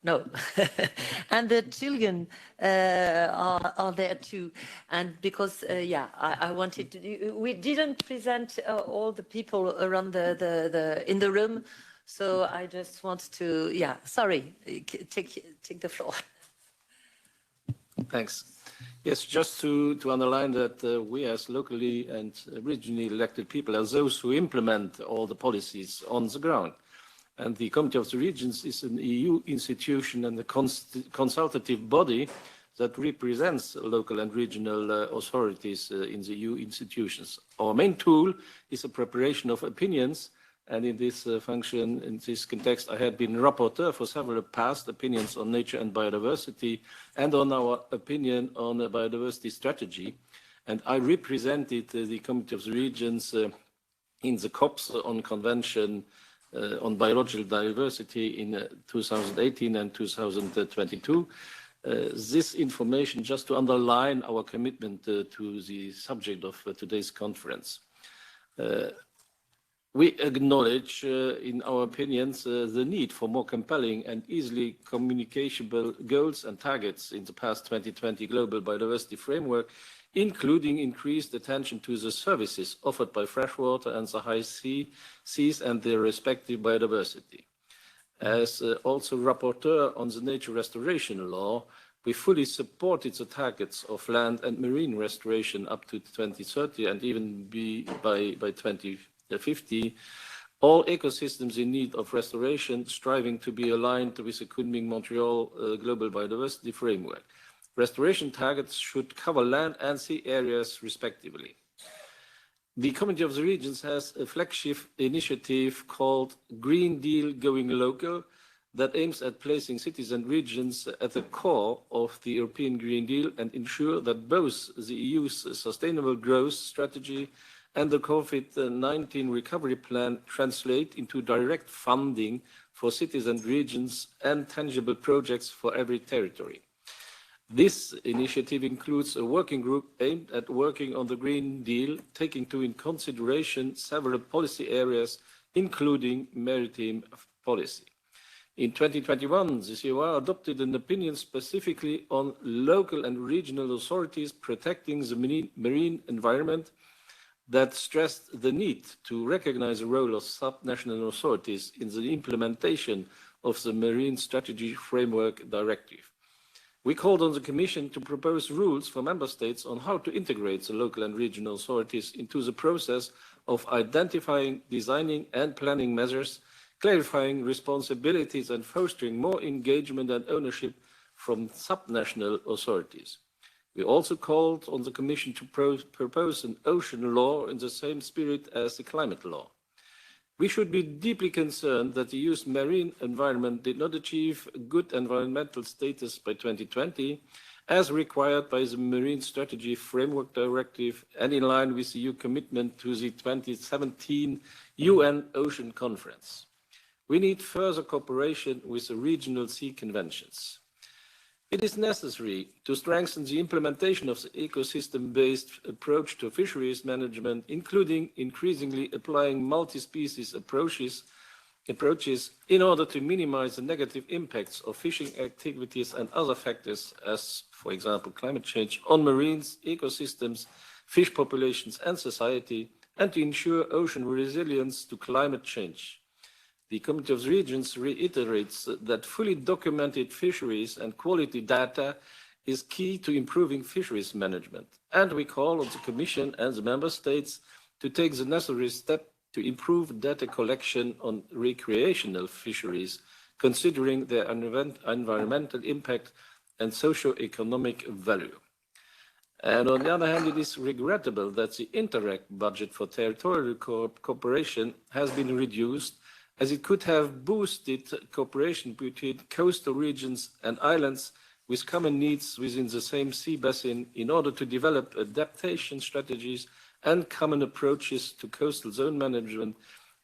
the children are there too. And because, I wanted to, we didn't present all the people around in the room. So I just want to, sorry, take the floor. Thanks. Yes, just to underline that we as locally and regionally elected people are those who implement all the policies on the ground. And the Committee of the Regions is an EU institution and a consultative body that represents local and regional authorities in the EU institutions. Our main tool is the preparation of opinions. And in this function, in this context, I had been rapporteur for several past opinions on nature and biodiversity and on our opinion on a biodiversity strategy. And I represented the Committee of the Regions in the COPs on Convention on biological diversity in 2018 and 2022. This information just to underline our commitment to the subject of today's conference. We acknowledge, in our opinions, the need for more compelling and easily communicable goals and targets in the past 2020 Global Biodiversity Framework, including increased attention to the services offered by freshwater and the high seas and their respective biodiversity. As also rapporteur on the nature restoration law, we fully supported the targets of land and marine restoration up to 2030 and even by 2050, all ecosystems in need of restoration striving to be aligned with the Kunming-Montreal Global Biodiversity Framework. Restoration targets should cover land and sea areas respectively. The Committee of the Regions has a flagship initiative called Green Deal Going Local that aims at placing cities and regions at the core of the European Green Deal and ensure that both the EU's sustainable growth strategy and the COVID-19 recovery plan translate into direct funding for cities and regions and tangible projects for every territory. This initiative includes a working group aimed at working on the Green Deal, taking into consideration several policy areas, including maritime policy. In 2021, the COR adopted an opinion specifically on local and regional authorities protecting the marine environment that stressed the need to recognize the role of subnational authorities in the implementation of the Marine Strategy Framework Directive. We called on the Commission to propose rules for Member States on how to integrate the local and regional authorities into the process of identifying, designing and planning measures, clarifying responsibilities and fostering more engagement and ownership from subnational authorities. We also called on the Commission to propose an ocean law in the same spirit as the climate law. We should be deeply concerned that the EU's marine environment did not achieve good environmental status by 2020, as required by the Marine Strategy Framework Directive and in line with the EU commitment to the 2017 UN Ocean Conference. We need further cooperation with the regional sea conventions. It is necessary to strengthen the implementation of the ecosystem-based approach to fisheries management, including increasingly applying multi-species approaches in order to minimize the negative impacts of fishing activities and other factors, as, for example, climate change, on marines, ecosystems, fish populations, and society, and to ensure ocean resilience to climate change. The Committee of the Regions reiterates that fully documented fisheries and quality data is key to improving fisheries management, and we call on the Commission and the Member States to take the necessary step to improve data collection on recreational fisheries, considering their environmental impact and socio-economic value. And on the other hand, it is regrettable that the Interreg budget for territorial cooperation has been reduced, as it could have boosted cooperation between coastal regions and islands with common needs within the same sea basin in order to develop adaptation strategies and common approaches to coastal zone management,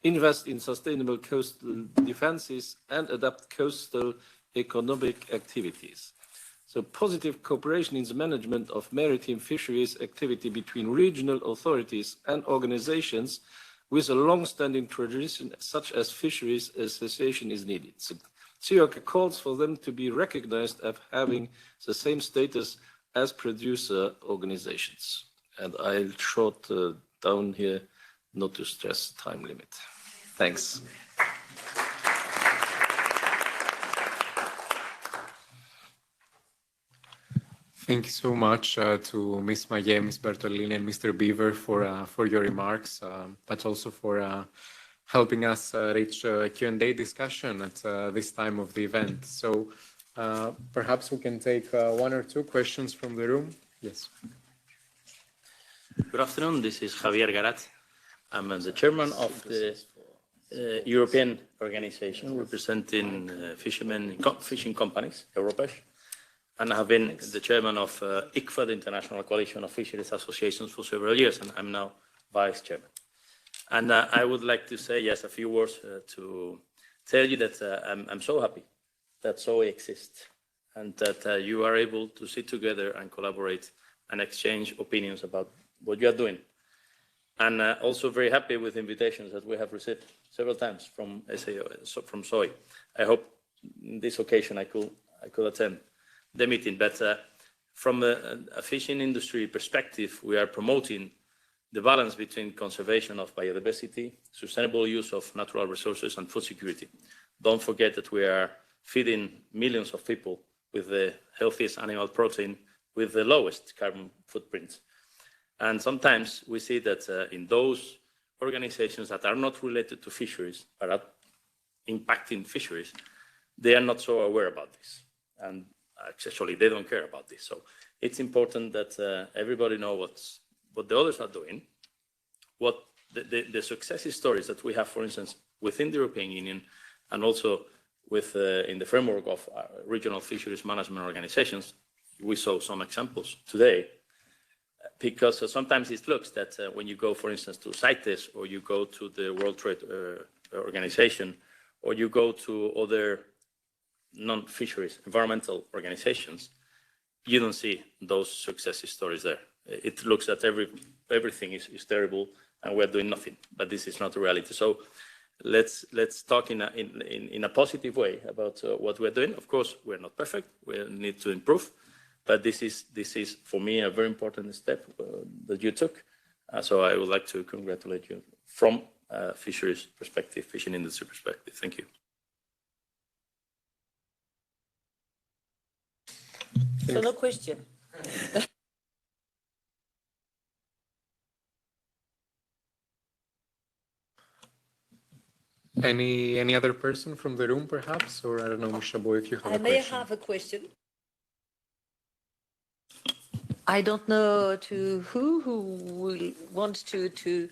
invest in sustainable coastal defenses, and adapt coastal economic activities. So positive cooperation in the management of maritime fisheries activity between regional authorities and organizations with a long-standing tradition such as Fisheries Association is needed. So CIOC calls for them to be recognized as having the same status as producer organizations. And I'll short down here not to stress time limit. Thanks. Thank you so much to Ms. Maillet, Ms. Bertolini, and Mr. Beaver for your remarks, but also for helping us reach a Q&A discussion at this time of the event. So perhaps we can take one or two questions from the room. Yes. Good afternoon. This is Javier Garat. I'm the chairman of the European organization representing fishing companies, Europesh. And I have been the chairman of ICFA, the International Coalition of Fisheries Associations, for several years, and I'm now vice chairman. And I would like to say, yes, a few words to tell you that I'm so happy that SOI exists and that you are able to sit together and collaborate and exchange opinions about what you are doing. And also very happy with invitations that we have received several times from from SOI. I hope this occasion I could attend the meeting. But from a fishing industry perspective, we are promoting the balance between conservation of biodiversity, sustainable use of natural resources, and food security. Don't forget that we are feeding millions of people with the healthiest animal protein with the lowest carbon footprint. And sometimes we see that in those organizations that are not related to fisheries, but are impacting fisheries, they are not so aware about this. And actually, they don't care about this. So it's important that everybody knows what the others are doing, what the success stories that we have, for instance, within the European Union, and also with in the framework of regional fisheries management organizations. We saw some examples today, because sometimes it looks that when you go, for instance, to CITES, or you go to the World Trade Organization, or you go to other non-fisheries environmental organizations, you don't see those success stories there. It looks that everything is terrible and we're doing nothing, but this is not the reality. So let's talk in a positive way about what we're doing. Of course, we're not perfect. We need to improve, but this is for me a very important step that you took. So I would like to congratulate you from a fisheries perspective, fishing industry perspective. Thank you. So no question. Any other person from the room, perhaps? Or I don't know, Chabaud, if you have a question. I may have a question. I don't know to who will want to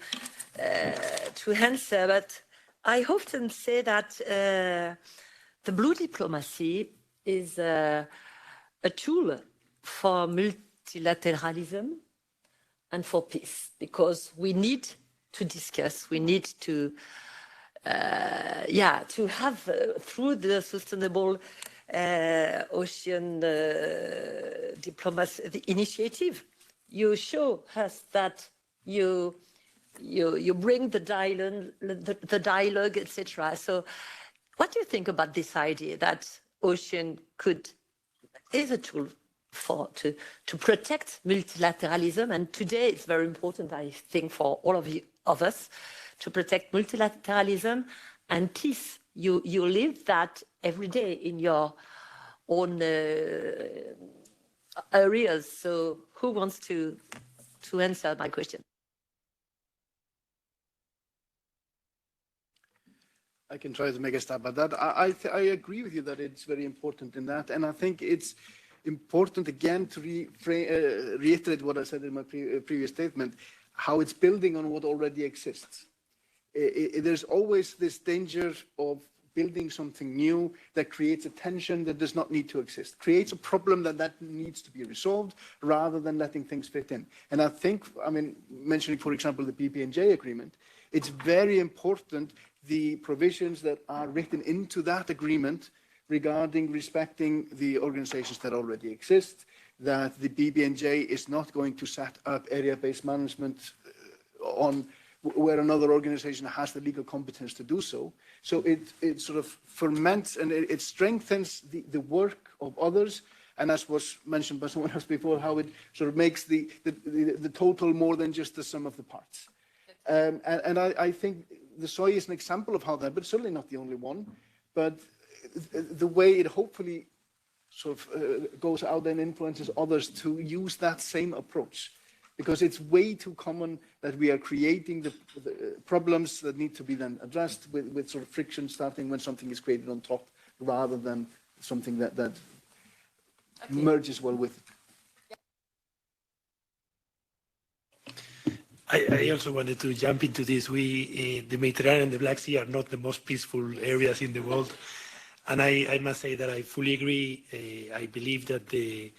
answer, but I often say that the blue diplomacy is a tool for multilateralism and for peace, because we need to discuss, we need to have through the sustainable ocean diplomacy initiative, you show us that you bring the dialogue, etc. So what do you think about this idea that ocean is a tool to protect multilateralism? And today it's very important, I think, for all of us to protect multilateralism and peace. You live that every day in your own areas. So who wants to answer my question? I can try to make a stab at that. I agree with you that it's very important in that. And I think it's important, again, to reiterate what I said in my previous statement, how it's building on what already exists. There's always this danger of building something new that creates a tension that does not need to exist, creates a problem that needs to be resolved rather than letting things fit in. And I think, mentioning, for example, the BBNJ agreement, it's very important the provisions that are written into that agreement regarding respecting the organizations that already exist, that the BBNJ is not going to set up area-based management on where another organization has the legal competence to do so. So it sort of ferments and it strengthens the work of others. And as was mentioned by someone else before, how it sort of makes the total more than just the sum of the parts. And I think the SOI is an example of how that, but certainly not the only one. But the way it hopefully sort of goes out and influences others to use that same approach. Because it's way too common that we are creating the problems that need to be then addressed with sort of friction starting when something is created on top, rather than something that merges well with it. I also wanted to jump into this. The Mediterranean and the Black Sea are not the most peaceful areas in the world. And I must say that I fully agree. I believe that the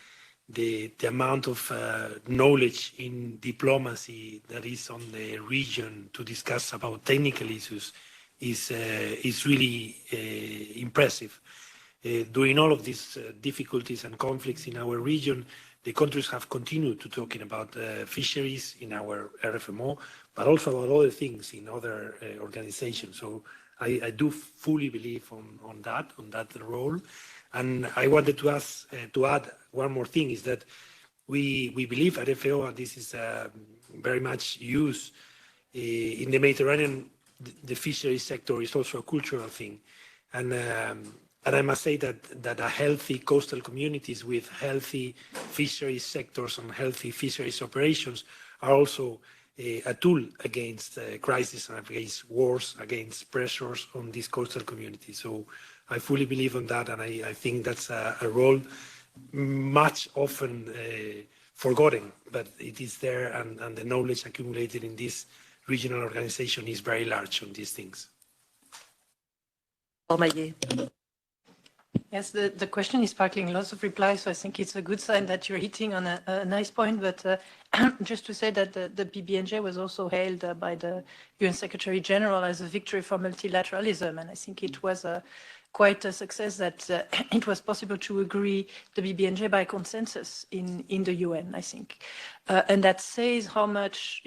the amount of knowledge in diplomacy that is on the region to discuss about technical issues is really impressive. During all of these difficulties and conflicts in our region, the countries have continued to talking about fisheries in our RFMO, but also about other things in other organizations. So I do fully believe on that role. And I wanted to add one more thing, is that we believe at FAO, and this is very much used in the Mediterranean, the fisheries sector is also a cultural thing. And I must say that a healthy coastal communities with healthy fisheries sectors and healthy fisheries operations are also a tool against crisis and against wars, against pressures on these coastal communities. So I fully believe on that, and I think that's a role much often forgotten, but it is there, and the knowledge accumulated in this regional organization is very large on these things. Yes, the question is sparkling lots of replies, so I think it's a good sign that you're hitting on a nice point. But just to say that the BBNJ was also hailed by the UN Secretary General as a victory for multilateralism, and I think it was quite a success that it was possible to agree the BBNJ by consensus in the UN, I think. And that says how much,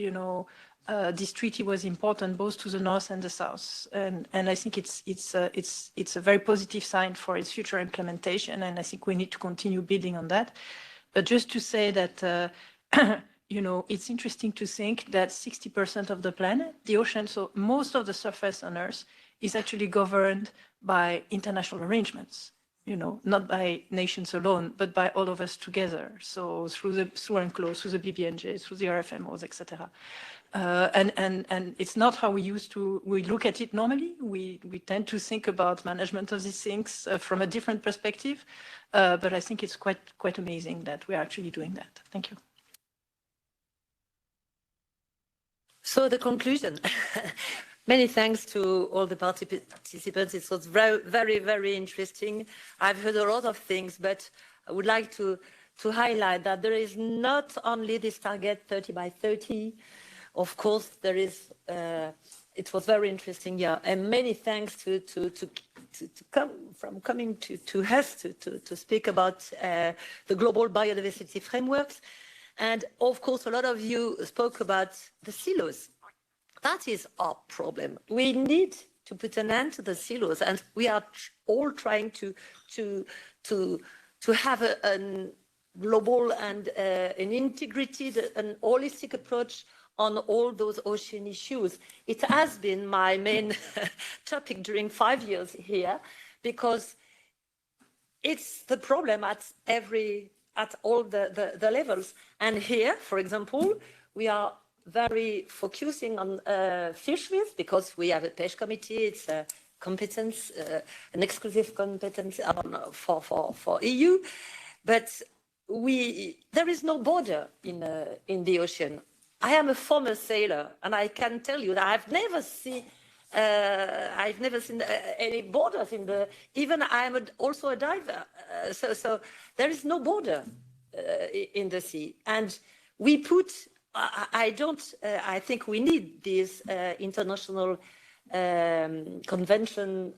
this treaty was important both to the north and the south, and I think it's a very positive sign for its future implementation, and I think we need to continue building on that. But just to say that it's interesting to think that 60% of the planet, the ocean, so most of the surface on Earth, is actually governed by international arrangements. Not by nations alone, but by all of us together. So through UNCLOS, through the BBNJ, through the RFMOs, etc. And it's not how we look at it normally. We tend to think about management of these things from a different perspective. But I think it's quite amazing that we're actually doing that. Thank you. So the conclusion. Many thanks to all the participants. It was very, very, very interesting. I've heard a lot of things, but I would like to highlight that there is not only this target 30 by 30. Of course, there is. It was very interesting, yeah. And many thanks to coming to us to speak about the global biodiversity frameworks. And of course, a lot of you spoke about the silos. That is our problem. We need to put an end to the silos, and we are all trying to have a global and an integrated and holistic approach on all those ocean issues. It has been my main topic during 5 years here, because it's the problem at all the levels. And here, for example, we are very focusing on fisheries, because we have a PECH committee. It's a competence, an exclusive competence for EU. But there is no border in the ocean. I am a former sailor, and I can tell you that I've never seen any borders in the. Even I am also a diver, so there is no border in the sea, and we put. I think we need this international convention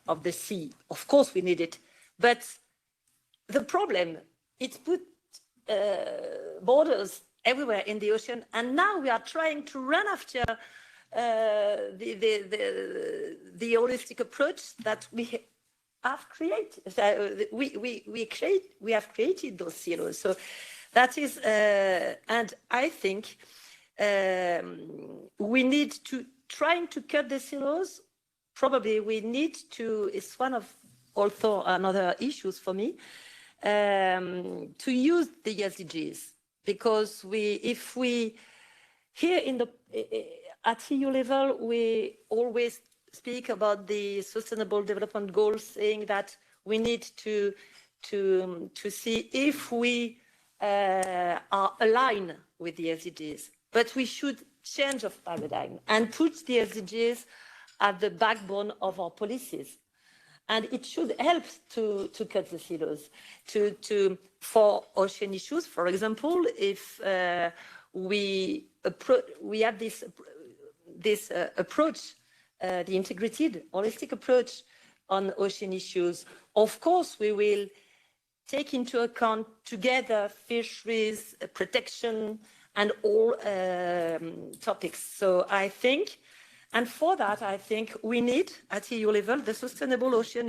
of the sea. Of course, we need it, but the problem, it's put borders everywhere in the ocean, and now we are trying to run after the holistic approach that we have created. We have created those silos. So that is, and I think we need to trying to cut the silos. Probably we need to. It's one of also another issues for me to use the SDGs. Because if we here at EU level, we always speak about the Sustainable Development Goals, saying that we need to see if we are aligned with the SDGs. But we should change of paradigm and put the SDGs at the backbone of our policies. And it should help to cut the silos, for ocean issues. For example, if we have this approach, the integrated, holistic approach on ocean issues, of course, we will take into account together fisheries, protection, and all topics. So I think, and for that, I think we need, at EU level, the Sustainable Ocean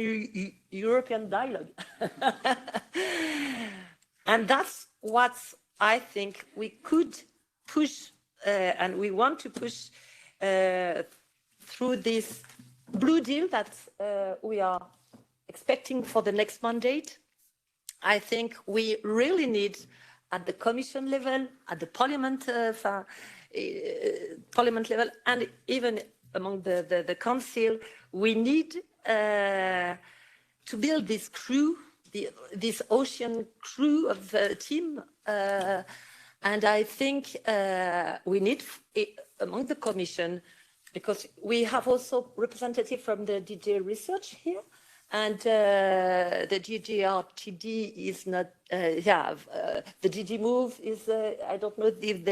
European Dialogue. And that's what I think we could push, and we want to push through this Blue Deal that we are expecting for the next mandate. I think we really need, at the Commission level, at the Parliament level, and even among the Council, we need to build this crew, this ocean crew of team. And I think we need, among the Commission, because we have also representative from the DG Research here, and the DGRTD is not, the DG Move is, I don't know if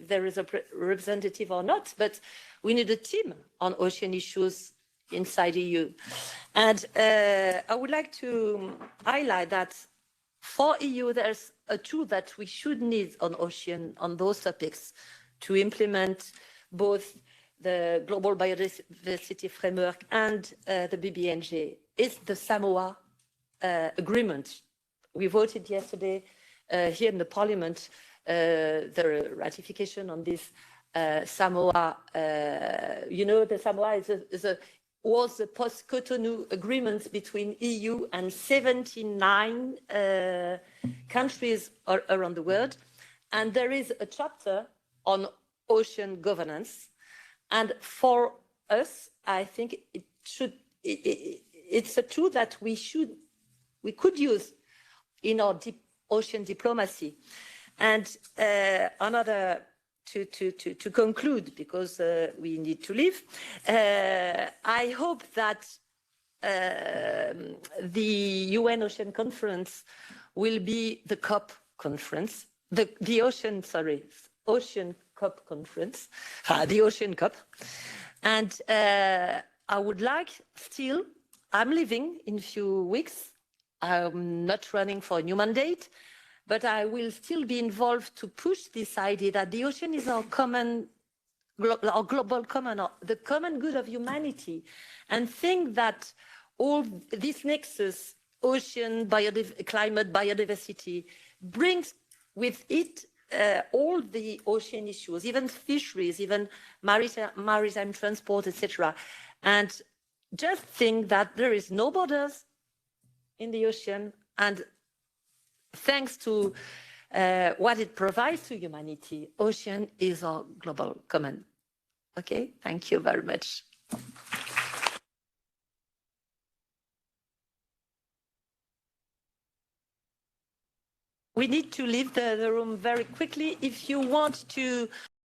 there is a representative or not, but we need a team on ocean issues inside EU. And I would like to highlight that for EU, there's a tool that we should need on ocean, on those topics, to implement both the Global Biodiversity Framework and the BBNJ. It's the Samoa agreement. We voted yesterday here in the Parliament the ratification on this Samoa. You know, the Samoa was the post-Cotonou agreement between EU and 79 countries around the world. And there is a chapter on ocean governance. And for us, I think it's a tool that we could use in our ocean diplomacy. And another, to conclude, because we need to leave, I hope that the UN Ocean Conference will be the COP conference, the Ocean COP conference, the Ocean COP. And I would like still, I'm leaving in a few weeks. I'm not running for a new mandate, but I will still be involved to push this idea that the ocean is our global common, the common good of humanity, and think that all this nexus, ocean, climate, biodiversity, brings with it all the ocean issues, even fisheries, even maritime transport, etc. And just think that there is no borders in the ocean, and thanks to what it provides to humanity, ocean is our global common. Okay, thank you very much. We need to leave the room very quickly. If you want to